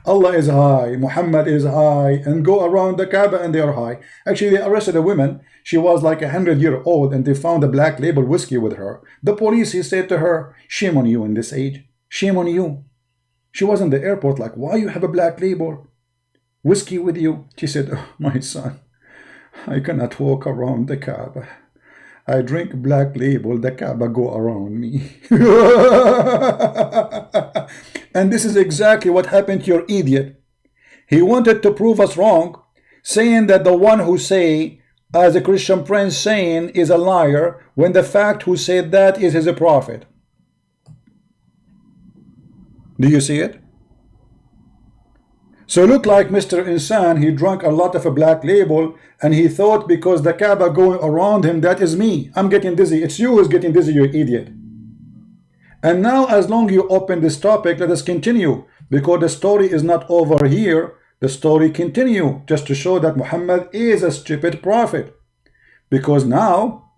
Allah is high, Muhammad is high, and go around the Kaaba and they are high. Actually, they arrested a woman. She was like 100-year-old and they found a black label whiskey with her. The police, he said to her, shame on you in this age. Shame on you. She was in the airport like, why you have a black label whiskey with you? She said, oh, my son, I cannot walk around the Kaaba. I drink black label, the Kaaba go around me. And this is exactly what happened to your idiot. He wanted to prove us wrong, saying that the one who say, as a Christian Prince saying, is a liar, when the fact who said that is his prophet. Do you see it? So look like Mr. Insan, he drank a lot of a black label and he thought because the Kaaba going around him, that is me. I'm getting dizzy. It's you who's getting dizzy, you idiot. And now as long you open this topic, let us continue, because the story is not over here. The story continue just to show that Muhammad is a stupid prophet. Because now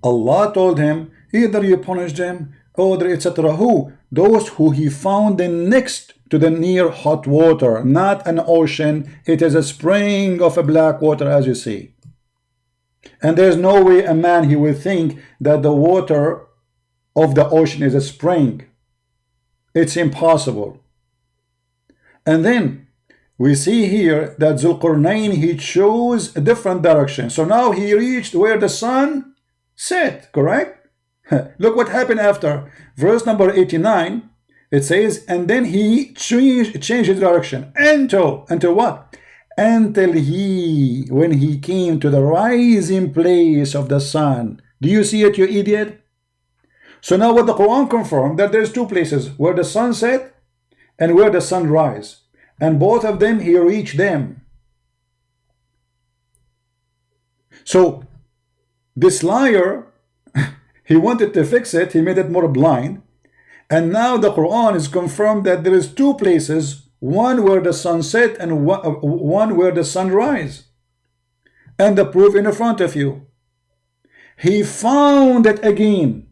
Allah told him, either you punish them or etc. Who? Those who he found next to the near hot water, not an ocean. It is a spring of a black water, as you see. And there's no way a man he will think that the water of the ocean is a spring. It's impossible. And then we see here that Zulqarnain, he chose a different direction. So now he reached where the sun set, correct? Look what happened after verse number 89. It says, and then he changed his direction until what? Until when he came to the rising place of the sun. Do you see it, you idiot? So now what the Quran confirmed, that there's two places, where the sun set and where the sun rise. And both of them, he reached them. So this liar, he wanted to fix it, he made it more blind. And now the Quran is confirmed that there is two places, one where the sun set and one where the sun rise. And the proof in front of you. He found it again.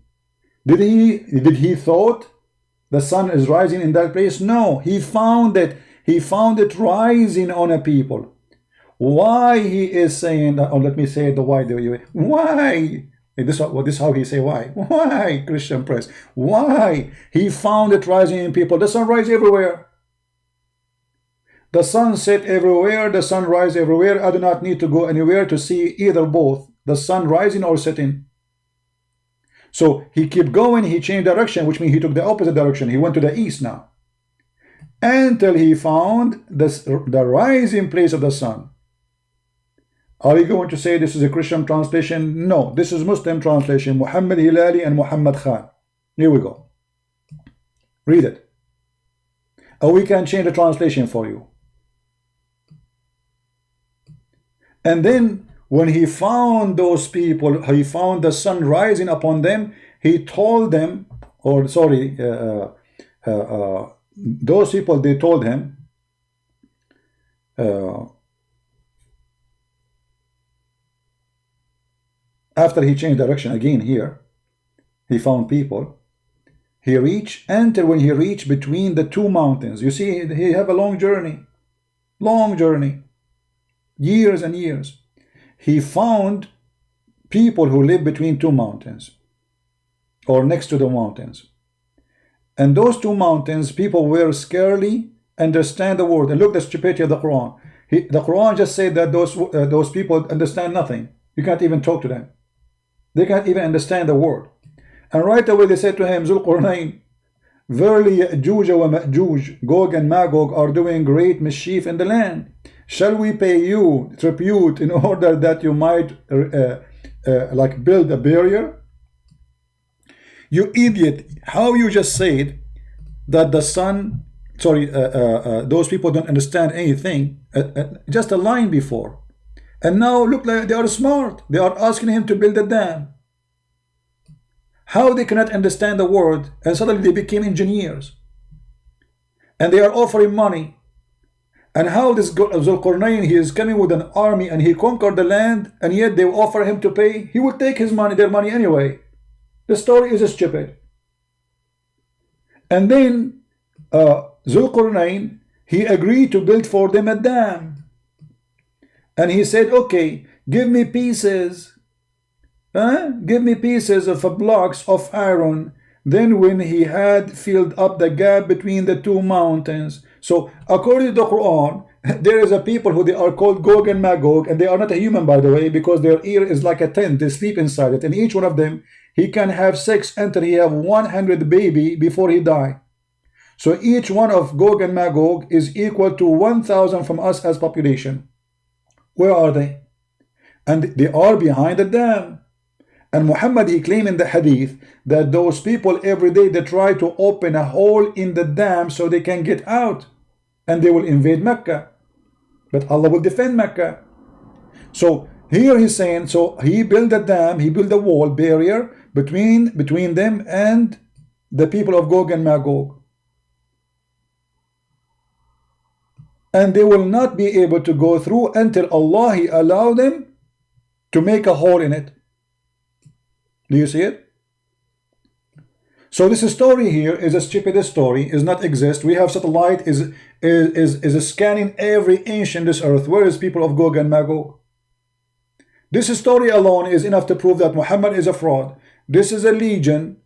Did he thought the sun is rising in that place? No, he found it. He found it rising on a people. Why he is saying that? Oh, let me say it the why way. Why? This is how he say why. Why, Christian press? Why? He found it rising in people. The sun rise everywhere. The sun set everywhere. The sun rise everywhere. I do not need to go anywhere to see either both. The sun rising or setting. So he kept going. He changed direction, which means he took the opposite direction. He went to the east now. Until he found the rising place of the sun. Are you going to say this is a Christian translation? No, this is Muslim translation. Muhammad Hilali and Muhammad Khan. Here we go. Read it. Or we can change the translation for you. And then when he found those people, he found the sun rising upon them, he told them, or sorry, those people, they told him, after he changed direction again here, he found people. He reached, until when he reached between the two mountains. You see, he have a long journey, years and years. He found people who live between two mountains, or next to the mountains. And those two mountains, people were scarcely understand the word. And look, the stupidity of the Quran. The Quran just said that those people understand nothing. You can't even talk to them. They can't even understand the word. And right away they said to him, Zul Qarnayn, verily Ya'juj wa Ma'juj, Gog and Magog, are doing great mischief in the land. Shall we pay you tribute in order that you might like build a barrier? You idiot, how you just said that the sun, sorry, those people don't understand anything, just a line before. And now look, like they are smart. They are asking him to build a dam. How they cannot understand the word, and suddenly they became engineers. And they are offering money. And how this Zulqarnain, he is coming with an army and he conquered the land, and yet they offer him to pay. He will take his money, their money anyway. The story is stupid. And then Zulqarnain, he agreed to build for them a dam. And he said, okay, give me pieces. Give me pieces of blocks of iron. Then when he had filled up the gap between the two mountains. So according to the Quran, there is a people who they are called Gog and Magog, and they are not a human, by the way, because their ear is like a tent. They sleep inside it. And each one of them, he can have 6 until he have 100 baby before he die. So each one of Gog and Magog is equal to 1,000 from us as population. Where are they? And they are behind the dam. And Muhammad, he claimed in the hadith that those people every day they try to open a hole in the dam so they can get out, and they will invade Mecca. But Allah will defend Mecca. So here he's saying, so he built a dam, he built a wall barrier between them and the people of Gog and Magog. And they will not be able to go through until Allah he allow them to make a hole in it. Do you see it? So this story here is a stupid story, is not exist. We have satellite is scanning every inch in this earth. Where is people of Gog and Magog? This story alone is enough to prove that Muhammad is a fraud. This is a legend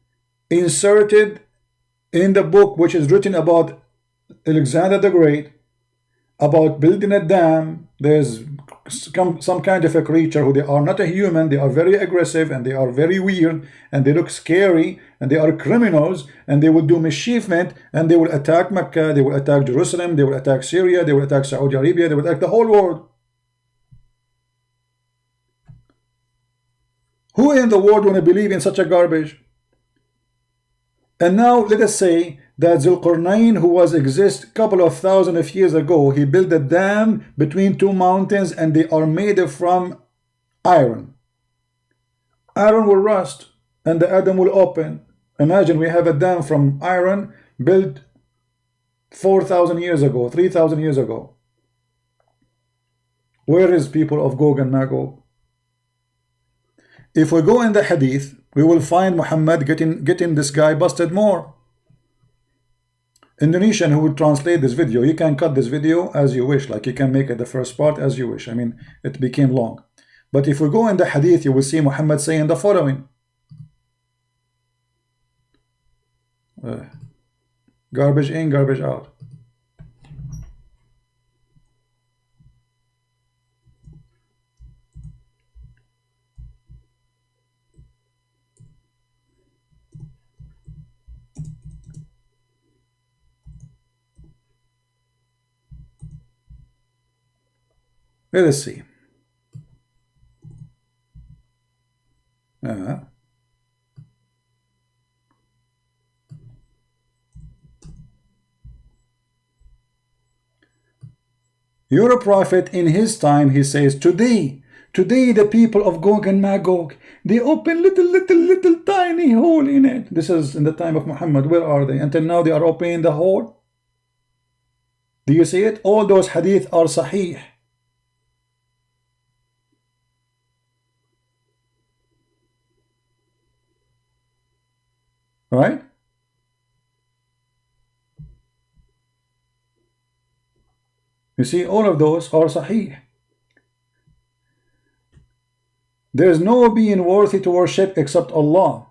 inserted in the book which is written about Alexander the Great, about building a dam. There's some kind of a creature who they are not a human, they are very aggressive and they are very weird and they look scary and they are criminals and they will do mischievement and they will attack Mecca, they will attack Jerusalem, they will attack Syria, they will attack Saudi Arabia, they will attack the whole world. Who in the world want to believe in such a garbage? And now let us say that Zulqarnain, who was exist a couple of thousand of years ago, he built a dam between two mountains and they are made from iron. Iron will rust and the Adam will open. Imagine we have a dam from iron built 4,000 years ago, 3,000 years ago. Where is people of Gog and Magog? If we go in the hadith, we will find Muhammad getting this guy busted more. Indonesian who would translate this video, you can cut this video as you wish, like you can make it the first part as you wish. I mean, it became long. But if we go in the hadith, you will see Muhammad saying the following. Garbage in, garbage out. Let us see. You're a prophet in his time, he says, today the people of Gog and Magog, they open little tiny hole in it. This is in the time of Muhammad. Where are they? Until now they are opening the hole. Do you see it? All those hadith are sahih. Right? You see, all of those are sahih. There is no being worthy to worship except Allah.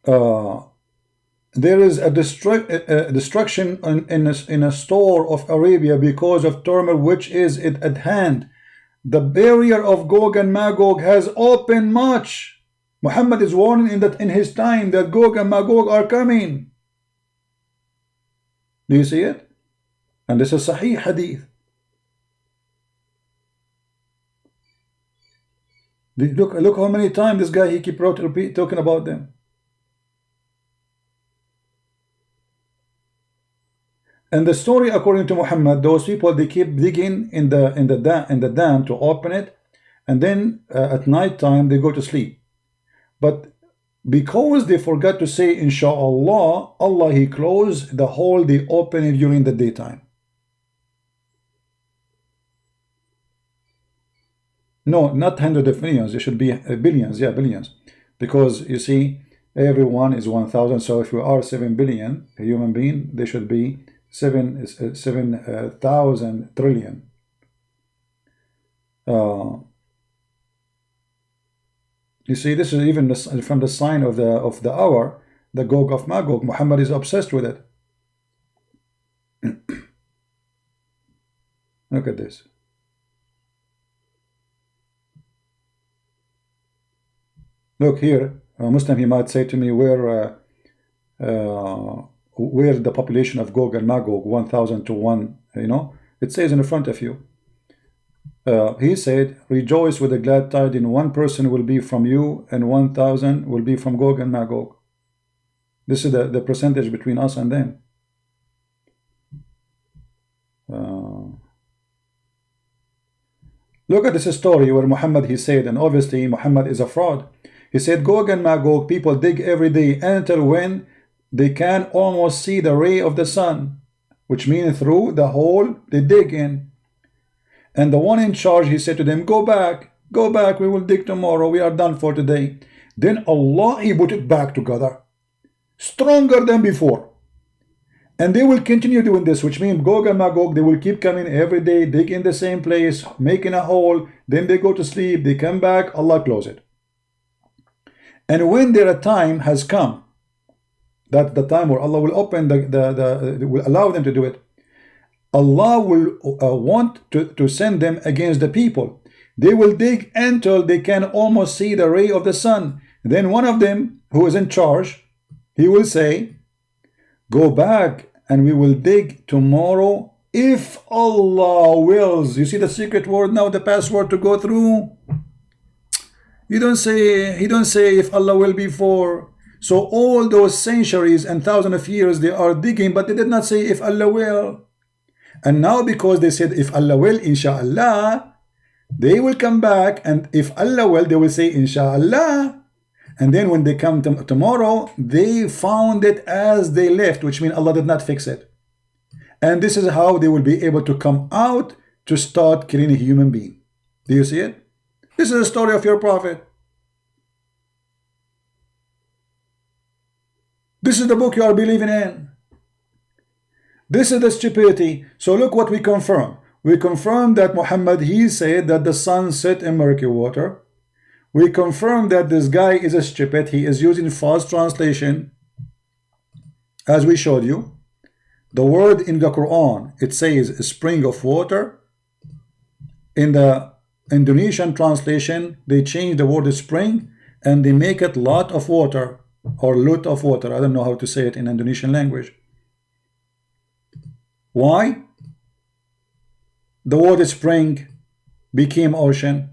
There is a destruction in a store of Arabia because of turmoil which is at hand. The barrier of Gog and Magog has opened much. Muhammad is warning in his time that Gog and Magog are coming. Do you see it? And this is Sahih Hadith. Look how many times this guy he keep talking about them. And the story according to Muhammad, those people they keep digging in the dam to open it, and then at night time they go to sleep. But because they forgot to say Insha'Allah, Allah he closed the hole they open it during the daytime. No, not hundreds of millions. It should be billions. Yeah, billions. Because you see, everyone is 1,000. So if you are 7 billion a human being, they should be 7,000 trillion. You see, this is even from the sign of the hour, the Gog of Magog. Muhammad is obsessed with it. Look at this. Look here, a Muslim he might say to me, where the population of Gog and Magog, 1,000 to 1, you know, it says in the front of you. He said, rejoice with a glad tidings, one person will be from you and 1,000 will be from Gog and Magog. This is the percentage between us and them. Look at this story where Muhammad he said, and obviously Muhammad is a fraud. He said Gog and Magog people dig every day until when they can almost see the ray of the sun, which means through the hole they dig in. And the one in charge, he said to them, go back, we will dig tomorrow, we are done for today. Then Allah, he put it back together, stronger than before. And they will continue doing this, which means Gog and Magog, they will keep coming every day, dig in the same place, making a hole, then they go to sleep, they come back, Allah close it. And when their time has come, that's the time where Allah will open will allow them to do it, Allah will want to send them against the people. They will dig until they can almost see the ray of the sun. Then one of them, who is in charge, he will say, go back and we will dig tomorrow if Allah wills. You see the secret word now, the password to go through? He don't say if Allah will be for. So all those centuries and thousands of years they are digging, but they did not say if Allah will. And now because they said if Allah will, inshallah, they will come back, and if Allah will, they will say inshallah. And then when they come tomorrow, they found it as they left, which means Allah did not fix it. And this is how they will be able to come out to start killing a human being. Do you see it? This is the story of your prophet. This is the book you are believing in. This is the stupidity. So look what we confirm. We confirm that Muhammad, he said that the sun set in murky water. We confirm that this guy is a stupid. He is using false translation. As we showed you, the word in the Quran, it says a spring of water. In the Indonesian translation, they change the word spring and they make it lot of water or lot of water. I don't know how to say it in Indonesian language. Why? The word spring became ocean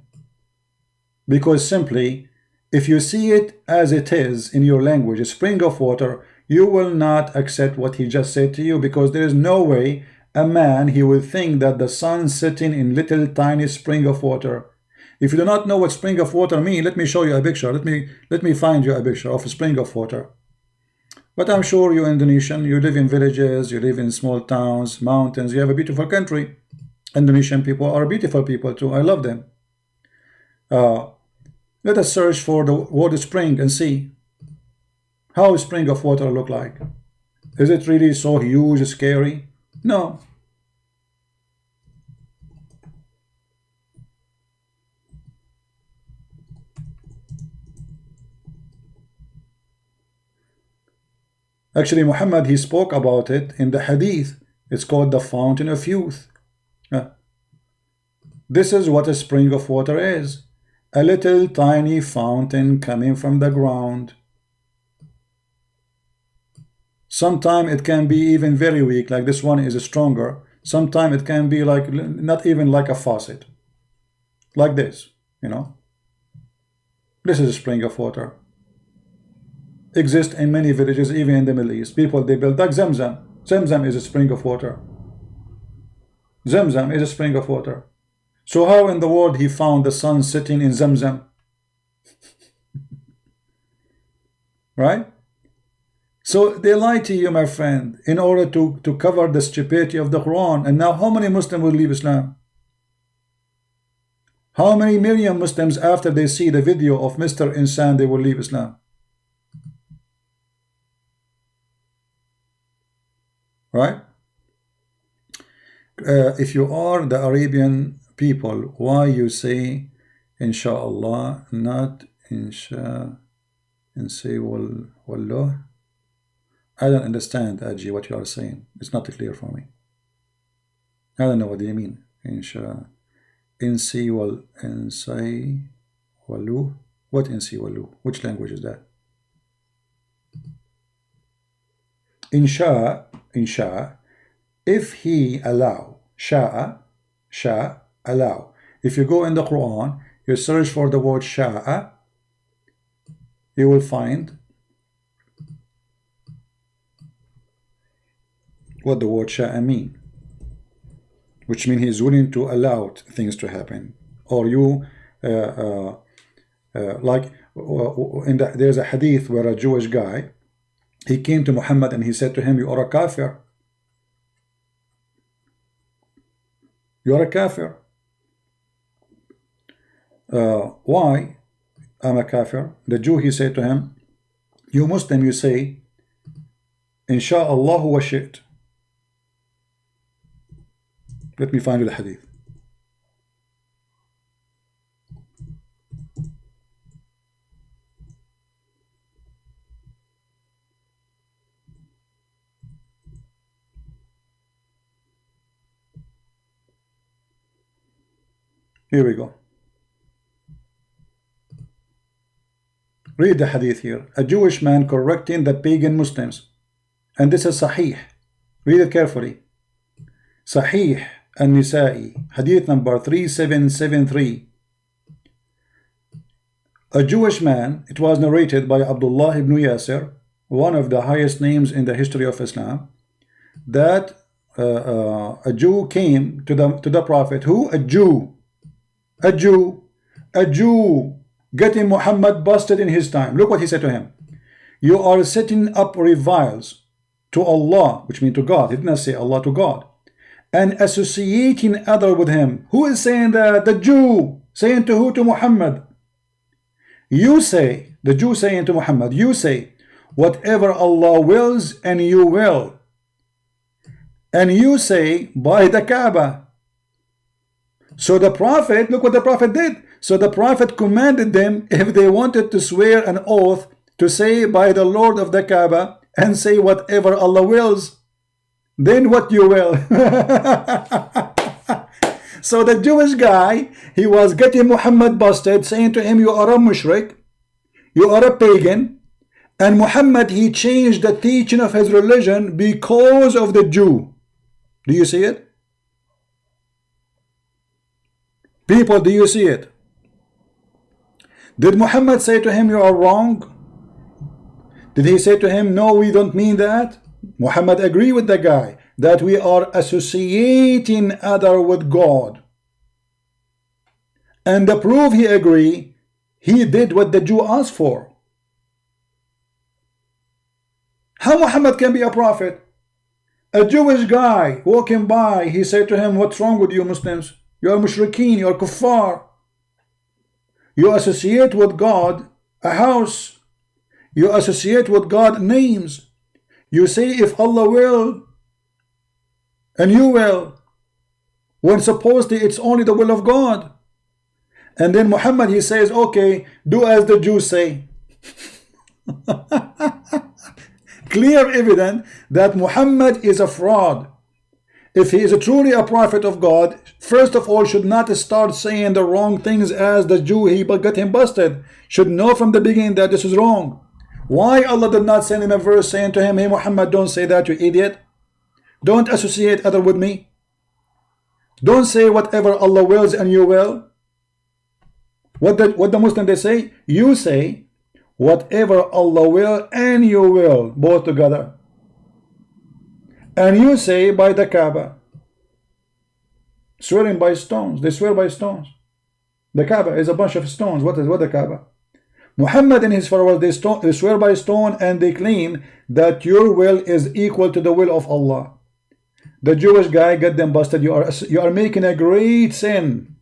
because simply if you see it as it is in your language, a spring of water, you will not accept what he just said to you, because there is no way a man he will think that the sun sitting in little tiny spring of water. If you do not know what spring of water mean, let me show you a picture. Let me find you a picture of a spring of water. But I'm sure you're Indonesian, you live in villages, you live in small towns, mountains, you have a beautiful country. Indonesian people are beautiful people too. I love them. Let us search for the word spring and see how a spring of water look like. Is it really so huge, scary? No. Actually, Muhammad, he spoke about it in the hadith. It's called the fountain of youth. This is what a spring of water is. A little tiny fountain coming from the ground. Sometimes it can be even very weak, like this one is stronger. Sometimes it can be like, not even like a faucet. Like this, you know. This is a spring of water. Exist in many villages, even in the Middle East. People, they build like Zamzam. Zamzam is a spring of water. Zamzam is a spring of water. So how in the world he found the sun sitting in Zamzam? Right? So they lie to you, my friend, in order to cover the stupidity of the Quran. And now how many Muslims will leave Islam? How many million Muslims, after they see the video of Mr. Insan, they will leave Islam? Right? If you are the Arabian people, why you say inshallah, not insha, and say wallah? I don't understand, Aji, what you are saying. It's not clear for me. I don't know what you mean. Insha, insi wal, insai walu. What insi walu? Which language is that? Insha, if he allow, sha'a, allow. If you go in the Quran, you search for the word sha'a, you will find what the word sha'a mean, which means he is willing to allow things to happen. Or you like there's a hadith where a Jewish guy, he came to Muhammad and he said to him, you are a kafir. You are a kafir. Why? I'm a kafir. The Jew, he said to him, you Muslim, you say insha'Allah wa shi't. Let me find you the hadith. Here we go. Read the hadith here. A Jewish man correcting the pagan Muslims. And this is Sahih. Read it carefully. Sahih An-Nisa'i, hadith number 3773. a Jewish man, it was narrated by Abdullah ibn Yasir, one of the highest names in the history of Islam, that a Jew came to the Prophet. Who? A Jew. A Jew. A Jew. Getting Muhammad busted in his time. Look what he said to him. You are setting up reviles to Allah, which means to God. He did not say Allah, to God. And associating other with him. Who is saying that? The Jew. Saying to who? To Muhammad. You say, the Jew saying to Muhammad, you say, whatever Allah wills, and you will. And you say, by the Kaaba. So the Prophet, look what the Prophet did. So the Prophet commanded them, if they wanted to swear an oath, to say by the Lord of the Kaaba, and say whatever Allah wills, then what you will. So the Jewish guy, he was getting Muhammad busted, saying to him, you are a mushrik, you are a pagan, and Muhammad, he changed the teaching of his religion because of the Jew. Do you see it? People, do you see it? Did Muhammad say to him, you are wrong? Did he say to him, no, we don't mean that? Muhammad agreed with the guy that we are associating other with God. And the proof he agreed, he did what the Jew asked for. How Muhammad can be a prophet? A Jewish guy walking by, he said to him, what's wrong with you Muslims? You are mushrikeen, you are kuffar. You associate with God a house. You associate with God names. You say if Allah will, and you will, when supposedly it's only the will of God. And then Muhammad, he says, okay, do as the Jews say. Clear evidence that Muhammad is a fraud. If he is truly a prophet of God, first of all, should not start saying the wrong things as the Jew he got him busted. Should know from the beginning that this is wrong. Why Allah did not send him a verse saying to him, hey Muhammad, don't say that, you idiot. Don't associate other with me. Don't say whatever Allah wills and you will. What the Muslim they say? You say whatever Allah will and you will, both together. And you say by the Kaaba. Swearing by stones. They swear by stones. The Kaaba is a bunch of stones. What the Kaaba? Muhammad and his followers, they swear by stone and they claim that your will is equal to the will of Allah. The Jewish guy got them busted. You are making a great sin.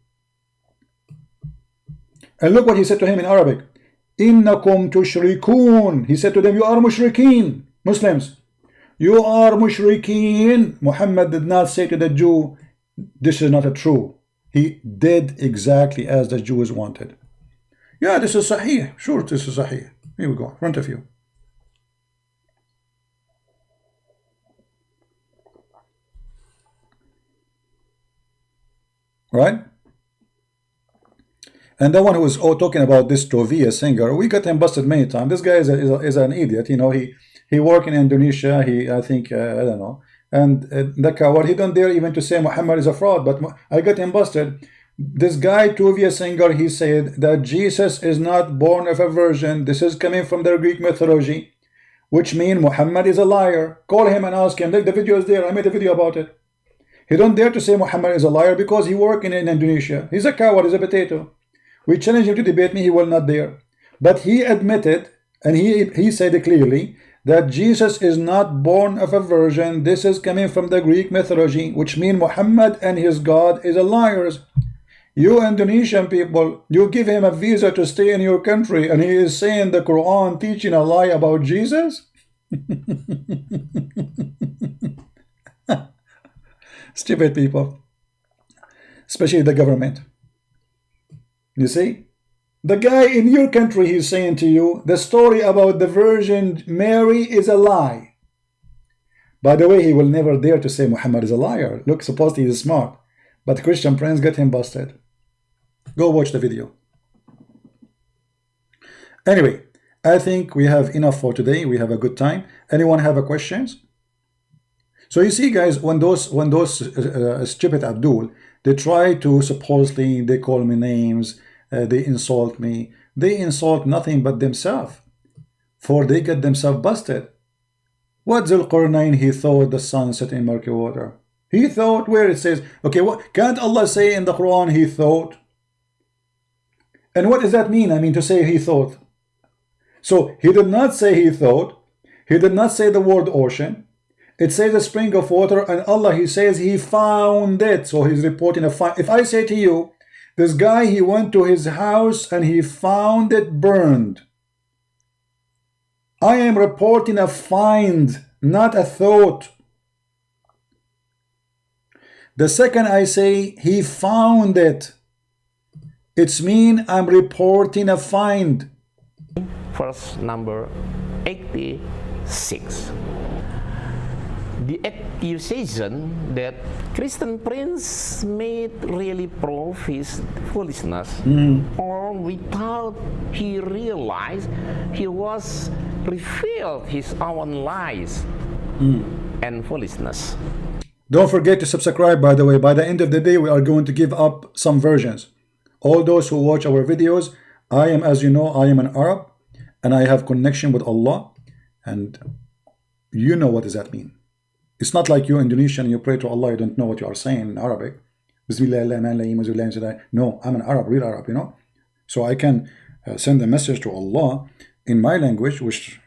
And look what he said to him in Arabic. Innakum tushrikun. He said to them, you are mushrikeen. Muslims, you are mushrikeen. Muhammad did not say to the Jew, this is not a true. He did exactly as the Jews wanted. Yeah, this is Sahih. Sure, this is Sahih. Here we go, in front of you. Right? And the one who was talking about this Tovia singer, we got him busted many times. This guy is an idiot. You know, he worked in Indonesia. I think, I don't know. And the coward, he don't dare even to say Muhammad is a fraud. But I got him busted. This guy, Tovia singer, he said that Jesus is not born of a virgin. This is coming from the Greek mythology, which means Muhammad is a liar. Call him and ask him. Look, the video is there. I made a video about it. He don't dare to say Muhammad is a liar because he worked in Indonesia. He's a coward. He's a potato. We challenge him to debate me. He will not dare. But he admitted, and he said clearly, that Jesus is not born of a virgin. This is coming from the Greek mythology, which means Muhammad and his God is a liars. You Indonesian people, you give him a visa to stay in your country, and he is saying the Quran teaching a lie about Jesus? Stupid people, especially the government. You see, the guy in your country, he's saying to you, the story about the Virgin Mary is a lie. By the way, he will never dare to say Muhammad is a liar. Look, supposedly he's smart. But Christian friends got him busted. Go watch the video. Anyway, I think we have enough for today. We have a good time. Anyone have a questions? So you see, guys, when those stupid Abdul, they try to supposedly, they call me names, they insult me. they insult nothing but themselves, for they get themselves busted. What Zulqarnain he thought the sun set in murky water? He thought, where it says, okay, what can't Allah say in the Quran he thought? And what does that mean? I mean, to say he thought. So he did not say he thought. He did not say the word ocean. It says a spring of water, and Allah, he says he found it. So he's reporting a find. If I say to you, this guy, he went to his house and he found it burned, I am reporting a find, not a thought. The second I say he found it, it's mean I'm reporting a find. Verse number 86. The accusation that Christian Prince made really prove his foolishness, or without he realized he was revealed his own lies and foolishness. Don't forget to subscribe, by the way. By the end of the day, we are going to give up some versions. All those who watch our videos, I am, as you know, I am an Arab, and I have connection with Allah, and you know what does that mean. It's not like you Indonesian, you pray to Allah, you don't know what you are saying in Arabic. No, I'm an Arab, real Arab, you know. So I can send a message to Allah in my language, which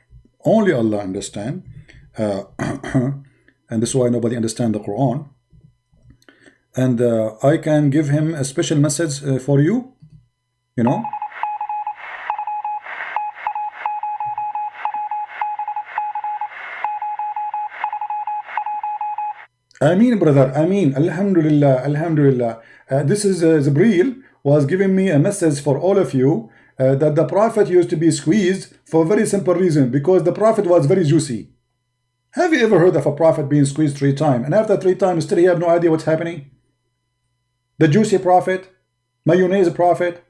only Allah understand. And this is why nobody understands the Quran. And I can give him a special message for you, you know. Ameen, brother, Ameen. Alhamdulillah, Alhamdulillah. This is Zibreel was giving me a message for all of you that the Prophet used to be squeezed for a very simple reason, because the Prophet was very juicy. Have you ever heard of a Prophet being squeezed 3 times, and after 3 times still you have no idea what's happening? The juicy Prophet, mayonnaise Prophet.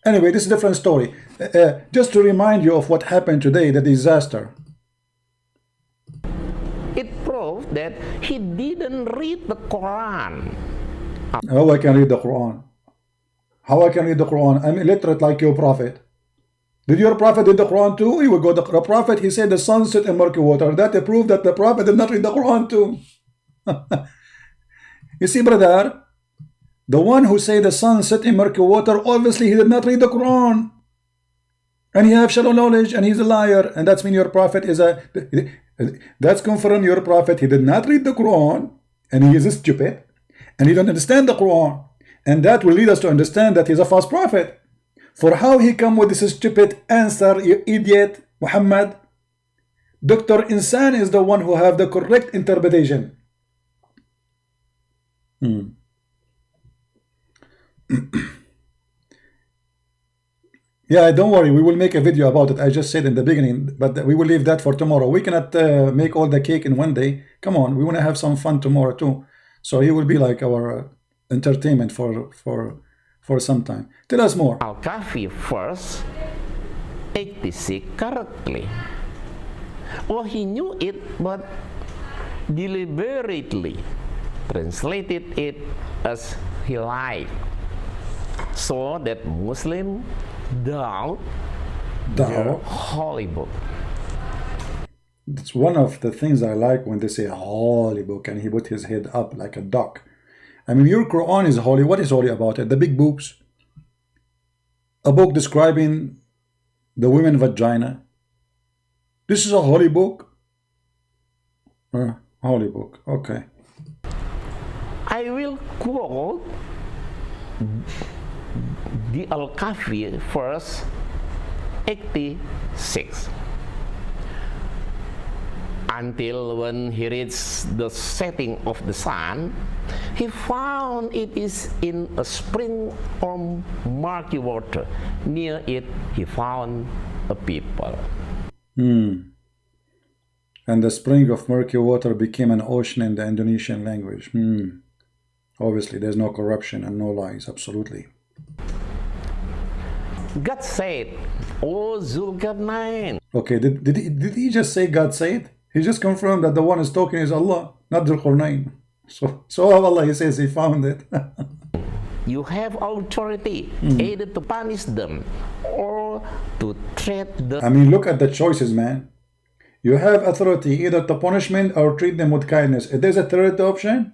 Anyway, this is a different story. Just to remind you of what happened today, the disaster. It proved that he didn't read the Quran. How I can read the Quran? How I can read the Quran? I'm illiterate like your Prophet. Did your Prophet read the Quran too? He would go, the Prophet, he said the sun set in murky water. That proved that the Prophet did not read the Quran too. You see, brother, the one who say the sun set in murky water, obviously he did not read the Quran. And he have shallow knowledge, and he's a liar. And that's mean your Prophet is a... That's confirmed your Prophet, he did not read the Quran, and he is stupid, and he don't understand the Quran. And that will lead us to understand that he's a false prophet. For how he come with this stupid answer, you idiot, Muhammad? Dr. Insan is the one who have the correct interpretation. Yeah, don't worry, we will make a video about it. I just said in the beginning, but we will leave that for tomorrow. We cannot make all the cake in one day. Come on, we want to have some fun tomorrow too. So he will be like our entertainment for some time. Tell us more. Al-Kahfi verse 86 correctly. Well, he knew it, but deliberately translated it as he liked, so that Muslim doubt the holy book. It's one of the things I like when they say holy book, and he put his head up like a duck. I mean, your Quran is holy. What is holy about it? The big books? A book describing the women vagina? This is a holy book? Holy book, okay. I will quote the Al-Kahfi verse 86. Until when he reached the setting of the sun, he found it is in a spring of murky water. Near it he found a people. And the spring of murky water became an ocean in the Indonesian language. Obviously, there's no corruption and no lies, absolutely. God said, "O Zulkarnain." Okay, did he just say God said? He just confirmed that the one who's talking is Allah, not Zulkarnain. So Allah, he says he found it. You have authority either to punish them or to treat them. I mean, look at the choices, man. You have authority either to punishment or treat them with kindness. If there's a third option,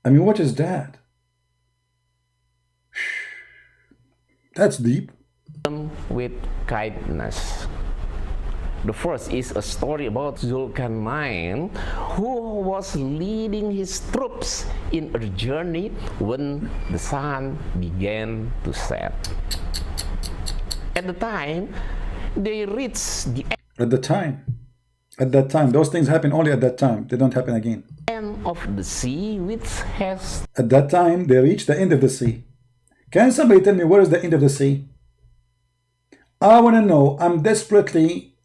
I mean, what is that? That's deep. With kindness. The first is a story about Zulkarnain, who was leading his troops in a journey when the sun began to set. At the time, they reached the At that time, those things happen only at that time. They don't happen again. end of the sea, which has At that time, they reach the end of the sea. Can somebody tell me where is the end of the sea? I want to know. I'm desperately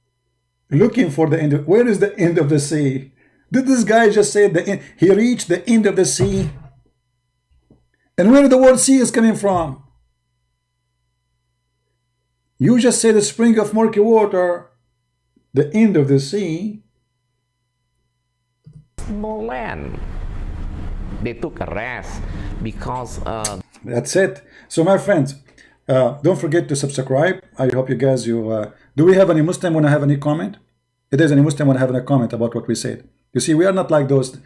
looking for the end. Where is the end of the sea? Did this guy just say the end? He reached the end of the sea. And where the word sea is coming from? You just say the spring of murky water, the end of the sea. no land. They took a rest because That's it. So my friends, don't forget to subscribe. I hope you guys, do we have any Muslim want to have any comment? If there's any Muslim want to have any comment about what we said. You see, we are not like those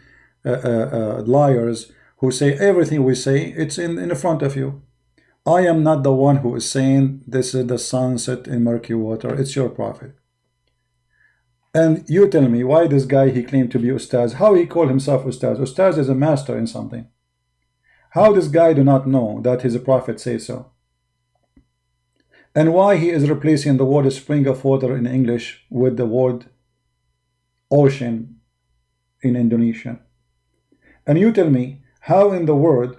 liars who say everything we say, it's in the front of you. I am not the one who is saying this is the sunset in murky water. It's your prophet. And you tell me why this guy, he claimed to be Ustaz. How he called himself Ustaz? Ustaz is a master in something. How this guy do not know that his prophet says so? And why he is replacing the word spring of water in English with the word ocean in Indonesian? And you tell me how in the word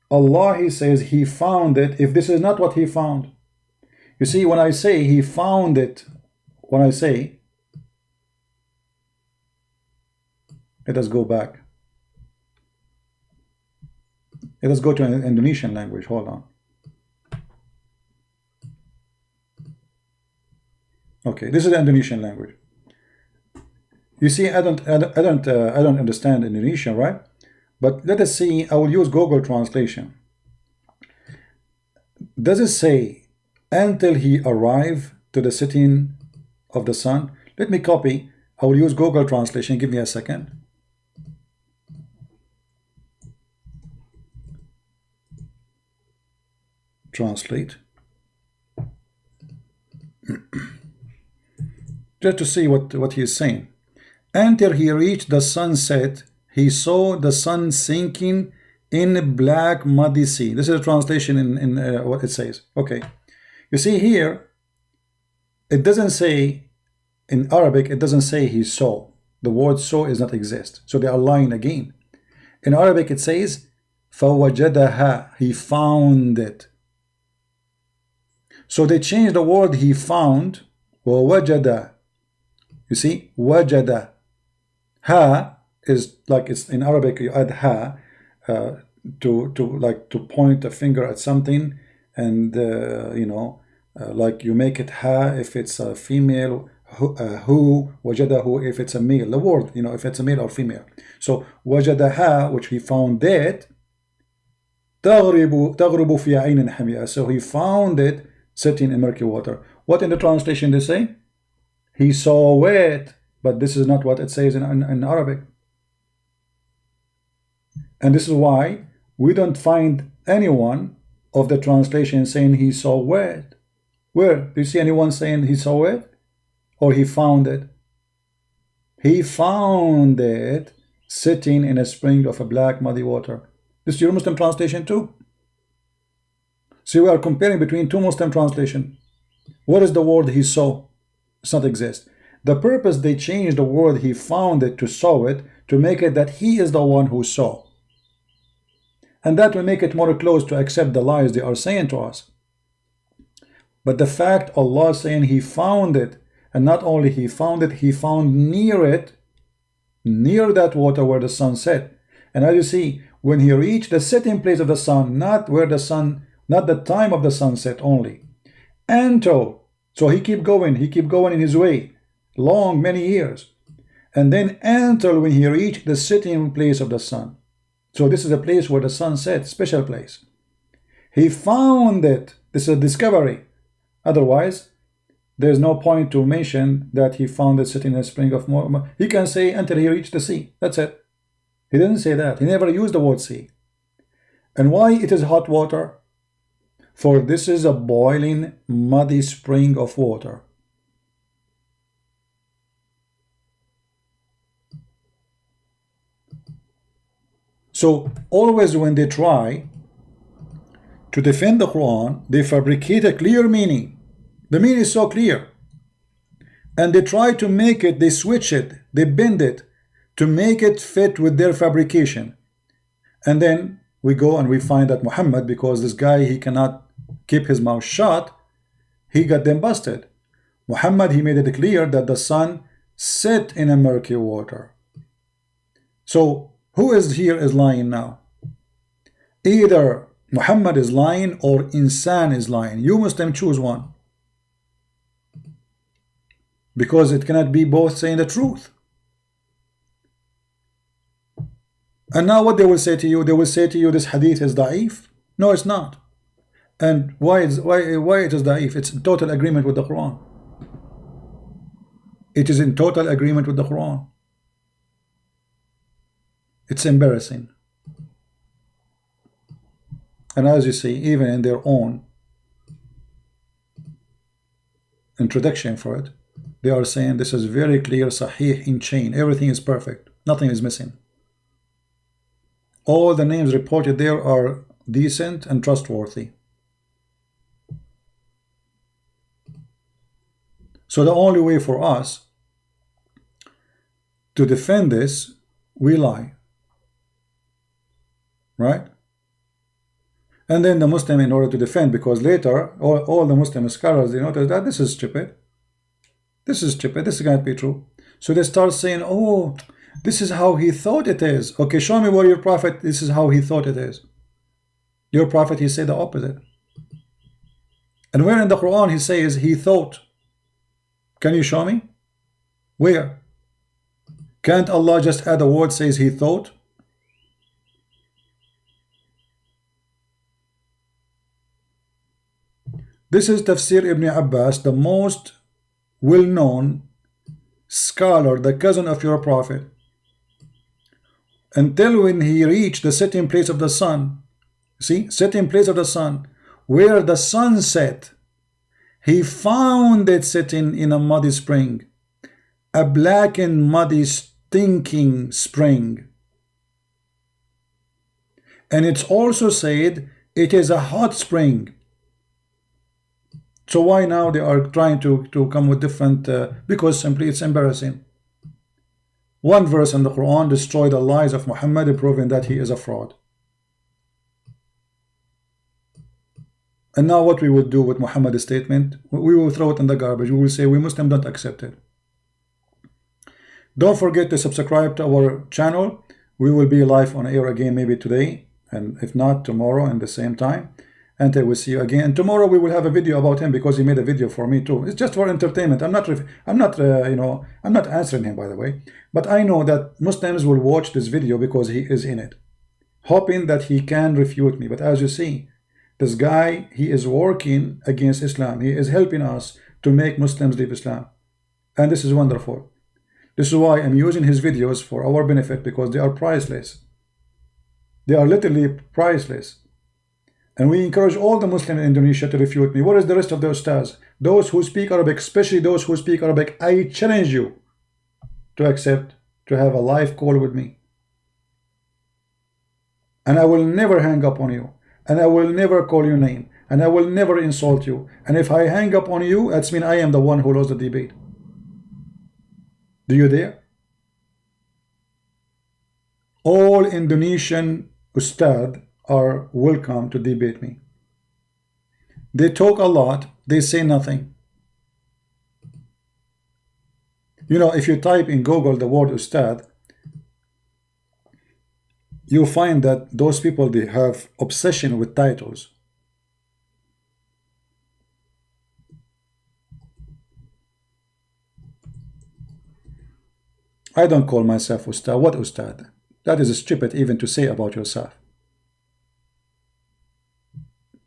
Allah, he says he found it, if this is not what he found. You see, when I say he found it, when I say, let us go back. Let us go to an Indonesian language. Hold on. Okay, this is the Indonesian language. You see, I don't understand Indonesian, right? But let us see. I will use Google translation. Does it say until he arrived to the setting of the sun? Let me copy. I will use Google translation. Give me a second. Translate. Just to see what he is saying. Until he reached the sunset, he saw the sun sinking in a black muddy sea. This is a translation in what it says. Okay. You see here, it doesn't say, in Arabic, it doesn't say he saw. The word saw is not exist. So they are lying again. In Arabic, it says, فَوَجَدَهَا. He found it. So they changed the word he found. وَوَجَدَ. You see, وَجَدَ. Ha is like, it's in Arabic, you add ha to point a finger at something, and like you make it ha if it's a female, who, wajadahu if it's a male, the word, if it's a male or female. So wajadaha, which he found it, تغرب في عين حمية. So he found it sitting in murky water. What in the translation they say? He saw it, but this is not what it says in Arabic. And this is why we don't find anyone of the translation saying he saw it. Where? Do you see anyone saying he saw it? Or he found it? He found it sitting in a spring of a black muddy water. This is your Muslim translation too. So we are comparing between two Muslim translations. What is the word he saw? It does not exist. The purpose they changed the word he found it to saw it, to make it that he is the one who saw. And that will make it more close to accept the lies they are saying to us. But the fact Allah saying he found it, and not only he found it, he found near it, near that water where the sun set. And as you see, when he reached the setting place of the sun, not where the sun, not the time of the sunset only, until, so he keep going in his way, many years, and then until when he reached the setting place of the sun. So this is a place where the sun sets, special place. He found it. This is a discovery. Otherwise, there's no point to mention that he found it sitting in a spring of more. He can say until he reached the sea. That's it. He didn't say that. He never used the word sea. And why it is hot water? For this is a boiling, muddy spring of water. So always when they try to defend the Quran, they fabricate a clear meaning. The meaning is so clear. And they try to make it, they switch it, they bend it to make it fit with their fabrication. And then we go and we find that Muhammad, because this guy, he cannot keep his mouth shut, he got them busted. Muhammad, he made it clear that the sun set in a murky water. So who is here is lying now? Either Muhammad is lying or Insan is lying. You Muslim choose one. Because it cannot be both saying the truth. And now what they will say to you? They will say to you this hadith is da'if. No, it's not. And why it is da'if? It's in total agreement with the Quran. It is in total agreement with the Quran. It's embarrassing. And as you see, even in their own introduction for it, they are saying this is very clear, sahih in chain. Everything is perfect. Nothing is missing. All the names reported there are decent and trustworthy. So the only way for us to defend this, we lie. Right? And then the Muslim, in order to defend, because later all the Muslim scholars, they notice that this is stupid. This is stupid. This can't be true. So they start saying, oh, this is how he thought it is. Okay, show me where your prophet, this is how he thought it is. Your prophet, he said the opposite. And where in the Quran he says he thought? Can you show me? Where? Can't Allah just add a word says he thought? This is Tafsir Ibn Abbas, the most well-known scholar, the cousin of your prophet. Until when he reached the setting place of the sun, see, setting place of the sun, where the sun set, he found it sitting in a muddy spring, a blackened, muddy, stinking spring. And it's also said it is a hot spring. So why now they are trying to come with different, because simply it's embarrassing. One verse in the Quran destroyed the lies of Muhammad, proving that he is a fraud. And now what we will do with Muhammad's statement, we will throw it in the garbage. We will say we Muslims don't accept it. Don't forget to subscribe to our channel. We will be live on air again maybe today, and if not tomorrow at the same time. And I will see you again. And tomorrow we will have a video about him, because he made a video for me too. It's just for entertainment. I'm not answering him, by the way. But I know that Muslims will watch this video because he is in it, hoping that he can refute me. But as you see, this guy, he is working against Islam. He is helping us to make Muslims leave Islam. And this is wonderful. This is why I'm using his videos for our benefit, because they are priceless. They are literally priceless. And we encourage all the Muslims in Indonesia to refute me. What is the rest of the ustaz? Those who speak Arabic, especially those who speak Arabic, I challenge you to accept, to have a live call with me. And I will never hang up on you. And I will never call your name. And I will never insult you. And if I hang up on you, that's mean I am the one who lost the debate. Do you dare? All Indonesian ustad are welcome to debate me. They talk a lot, they say nothing. You know, if you type in Google the word ustad, you find that those people, they have obsession with titles. I don't call myself ustad. What ustad? That is stupid even to say about yourself.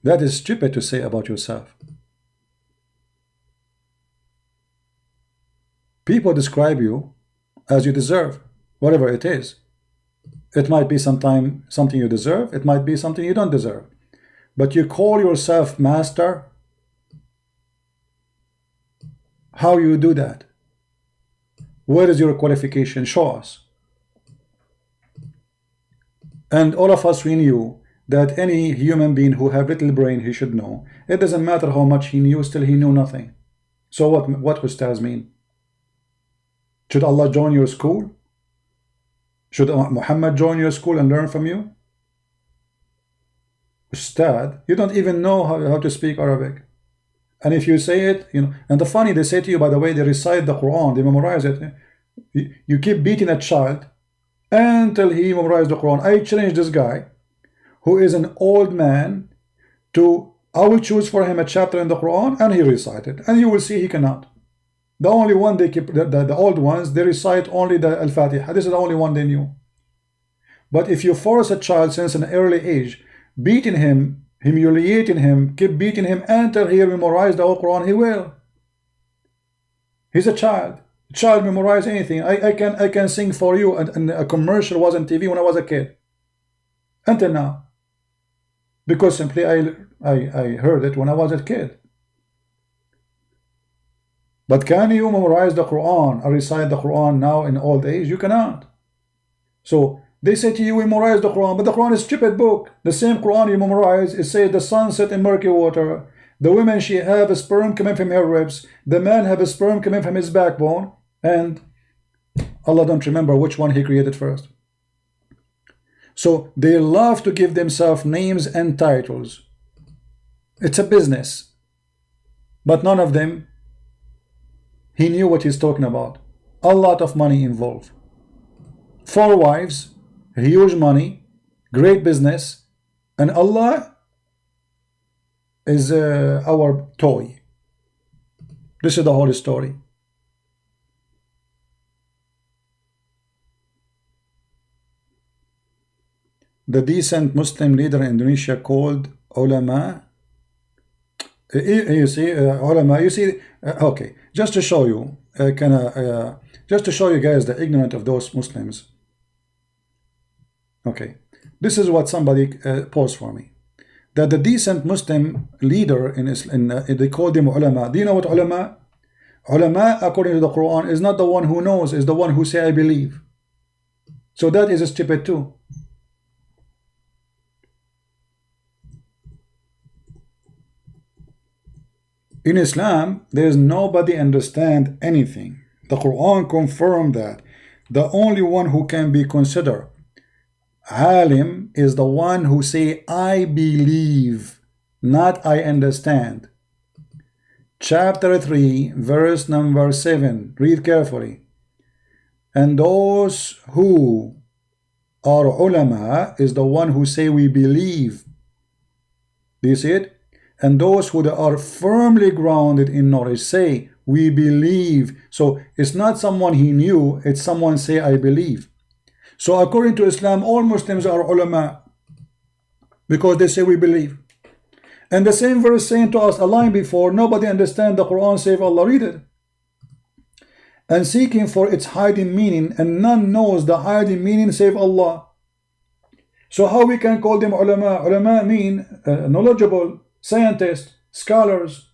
That is stupid to say about yourself. People describe you as you deserve, whatever it is. It might be something you deserve, it might be something you don't deserve. But you call yourself master? How you do that? Where is your qualification? Show us. And all of us, we knew that any human being who have little brain, he should know. It doesn't matter how much he knew, still he knew nothing. So what ustaz mean? Should Allah join your school? Should Muhammad join your school and learn from you? Ustad, you don't even know how to speak Arabic. And if you say it, you know, and the funny, they say to you, by the way, they recite the Quran, they memorize it. You keep beating a child until he memorized the Quran. I challenge this guy, who is an old man, to, I will choose for him a chapter in the Quran, and he recited, and you will see he cannot. The only one they keep, the old ones, they recite only the Al-Fatiha. This is the only one they knew. But if you force a child since an early age, beating him, humiliating him, keep beating him until he memorized the whole Quran, he will. He's a child. A child memorize anything. I can sing for you, and a commercial was on TV when I was a kid. Until now. Because simply I heard it when I was a kid. But can you memorize the Quran or recite the Quran now in old age? You cannot. So they say to you, we memorize the Quran, but the Quran is a stupid book. The same Quran you memorize, it says the sun set in murky water. The woman, she have a sperm coming from her ribs. The man have a sperm coming from his backbone. And Allah don't remember which one he created first. So they love to give themselves names and titles. It's a business. But none of them, he knew what he's talking about. A lot of money involved. 4 wives, huge money, great business, and Allah is our toy. This is the whole story. The decent Muslim leader in Indonesia called ulama. You see, ulama. You see. Okay, just to show you, just to show you guys the ignorant of those Muslims. Okay, this is what somebody posed for me. That the decent Muslim leader they call them ulama. Do you know what ulama? Ulama, according to the Quran, is not the one who knows, is the one who say I believe. So that is stupid too. In Islam, there is nobody understand anything. The Quran confirmed that. The only one who can be considered alim is the one who say I believe, not I understand. Chapter 3, verse number 7. Read carefully. And those who are ulama is the one who say we believe. Do you see it? And those who are firmly grounded in knowledge say we believe. So it's not someone he knew, it's someone say I believe. So according to Islam, all Muslims are ulama because they say we believe. And the same verse saying to us a line before, nobody understand the Quran save Allah. Read it. And seeking for its hiding meaning, and none knows the hiding meaning save Allah. So how we can call them ulama? Ulama mean knowledgeable, scientists, scholars.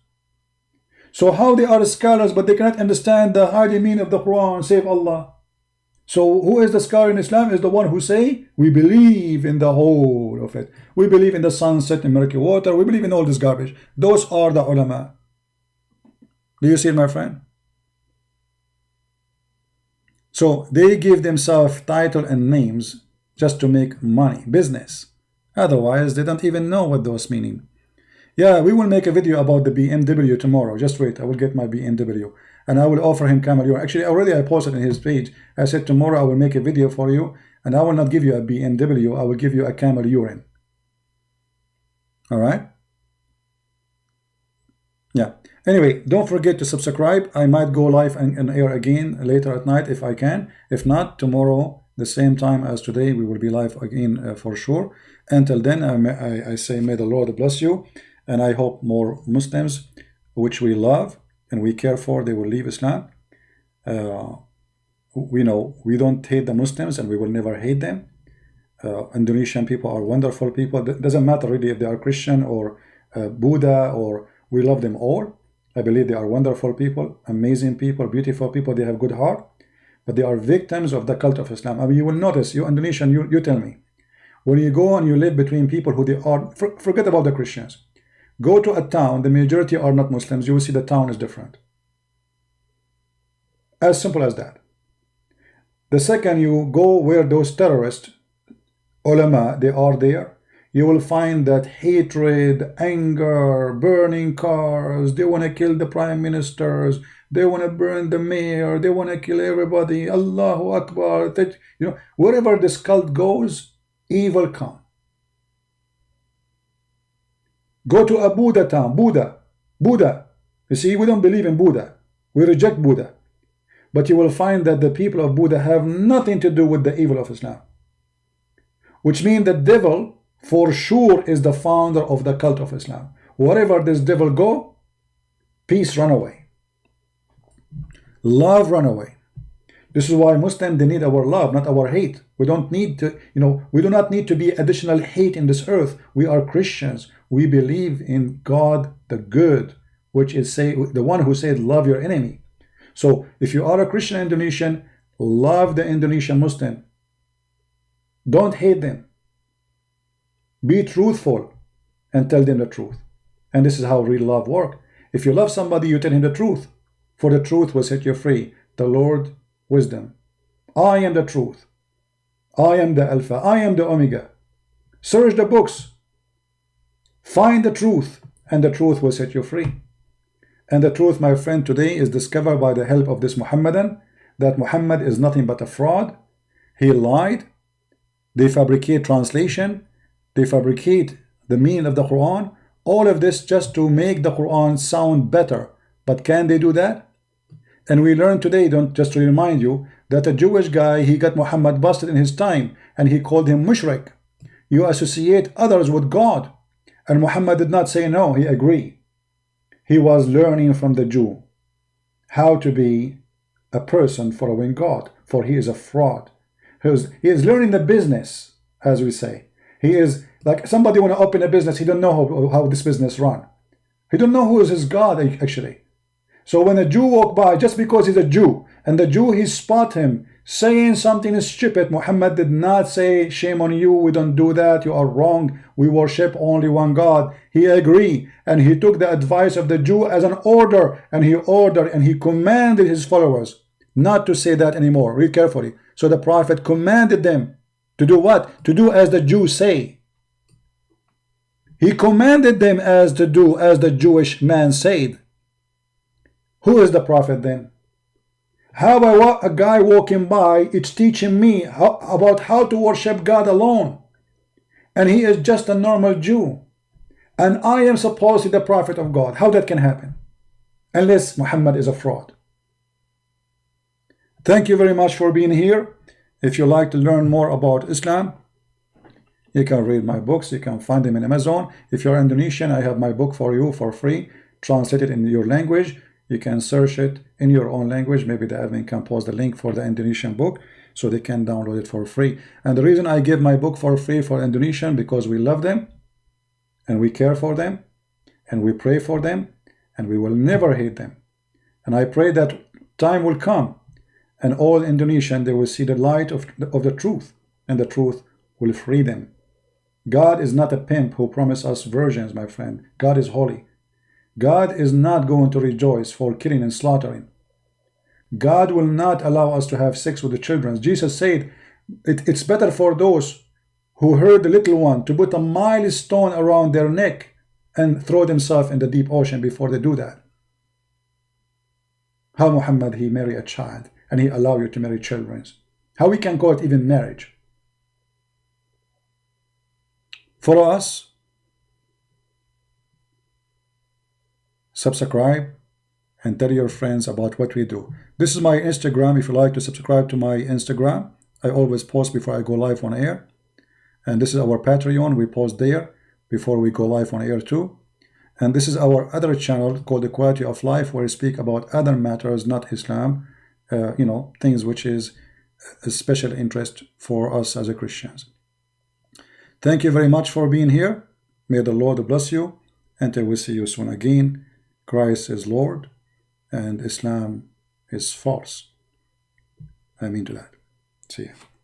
So how they are scholars but they cannot understand the hiding meaning of the Quran save Allah? So who is the scholar in Islam? Is the one who say we believe in the whole of it. We believe in the sunset in murky water. We believe in all this garbage. Those are the ulama. Do you see it, my friend? So they give themselves title and names just to make money, business. Otherwise they don't even know what those meaning. Yeah, we will make a video about the BMW tomorrow. Just wait, I will get my BMW. And I will offer him camel urine. Actually, already I posted in his page. I said tomorrow I will make a video for you. And I will not give you a BMW. I will give you a camel urine. Alright? Yeah. Anyway, don't forget to subscribe. I might go live and air again later at night if I can. If not, tomorrow the same time as today. We will be live again for sure. Until then, I say may the Lord bless you, and I hope more Muslims, which we love and we care for, they will leave Islam. We know we don't hate the Muslims, and we will never hate them. Indonesian people are wonderful people. It doesn't matter really if they are Christian or Buddha, or we love them all. I believe they are wonderful people, amazing people, beautiful people. They have good heart, but they are victims of the cult of Islam. I mean, you will notice, you Indonesian, you tell me, when you go and you live between people who they are, forget about the Christians. Go to a town, the majority are not Muslims. You will see the town is different. As simple as that. The second you go where those terrorists, ulama, they are there, you will find that hatred, anger, burning cars, they want to kill the prime ministers, they want to burn the mayor, they want to kill everybody, Allahu Akbar. That, you know, wherever this cult goes, evil come. Go to a Buddha town, Buddha. You see, we don't believe in Buddha. We reject Buddha. But you will find that the people of Buddha have nothing to do with the evil of Islam. Which means the devil, for sure, is the founder of the cult of Islam. Wherever this devil go, peace run away. Love run away. This is why Muslims, they need our love, not our hate. We don't need to, you know, we do not need to be additional hate in this earth. We are Christians. We believe in God the good, which is the one who said, love your enemy. So if you are a Christian Indonesian, love the Indonesian Muslim. Don't hate them. Be truthful and tell them the truth. And this is how real love works. If you love somebody, you tell him the truth. For the truth will set you free. The Lord, wisdom. I am the truth. I am the Alpha. I am the Omega. Search the books. Find the truth, and the truth will set you free. And the truth, my friend, today is discovered by the help of this Muhammadan, that Muhammad is nothing but a fraud. He lied. They fabricate translation. They fabricate the meaning of the Quran. All of this just to make the Quran sound better. But can they do that? And we learn today, just to remind you, that a Jewish guy, he got Muhammad busted in his time, and he called him mushrik. You associate others with God. And Muhammad did not say no, he agreed. He was learning from the Jew how to be a person following God, for he is a fraud. He is learning the business, as we say. He is like somebody want to open a business, he don't know how this business run. He don't know who is his God, actually. So when a Jew walk by, just because he's a Jew, and the Jew, he spot him saying something stupid, Muhammad did not say, shame on you, we don't do that, you are wrong, we worship only one God. He agreed, and he took the advice of the Jew as an order, and he ordered and he commanded his followers not to say that anymore. Read carefully. So the Prophet commanded them to do what? To do as the Jews say. He commanded them to do as the Jewish man said. Who is the Prophet then? How about a guy walking by, it's teaching me about how to worship God alone. And he is just a normal Jew. And I am supposed to be the prophet of God. How that can happen? Unless Muhammad is a fraud. Thank you very much for being here. If you like to learn more about Islam, you can read my books. You can find them in Amazon. If you're Indonesian, I have my book for you for free, translated in your language. You can search it in your own language. Maybe the admin can post the link for the Indonesian book so they can download it for free. And the reason I give my book for free for Indonesian, because we love them and we care for them and we pray for them and we will never hate them. And I pray that time will come and all Indonesian, they will see the light of the truth, and the truth will free them. God is not a pimp who promised us virgins, my friend. God is holy. God is not going to rejoice for killing and slaughtering. God will not allow us to have sex with the children. Jesus said it's better for those who hurt the little one to put a milestone around their neck and throw themselves in the deep ocean before they do that. How Muhammad, he married a child and he allowed you to marry children. How we can call it even marriage? For us, subscribe and tell your friends about what we do. This is my Instagram. If you like to subscribe to my Instagram, I always post before I go live on air. And this is our Patreon. We post there before we go live on air too. And this is our other channel called The Quality of Life, where we speak about other matters, not Islam, things which is a special interest for us as a Christians. Thank you very much for being here. May the Lord bless you. Until we see you soon again. Christ is Lord and Islam is false. I mean to that. See you.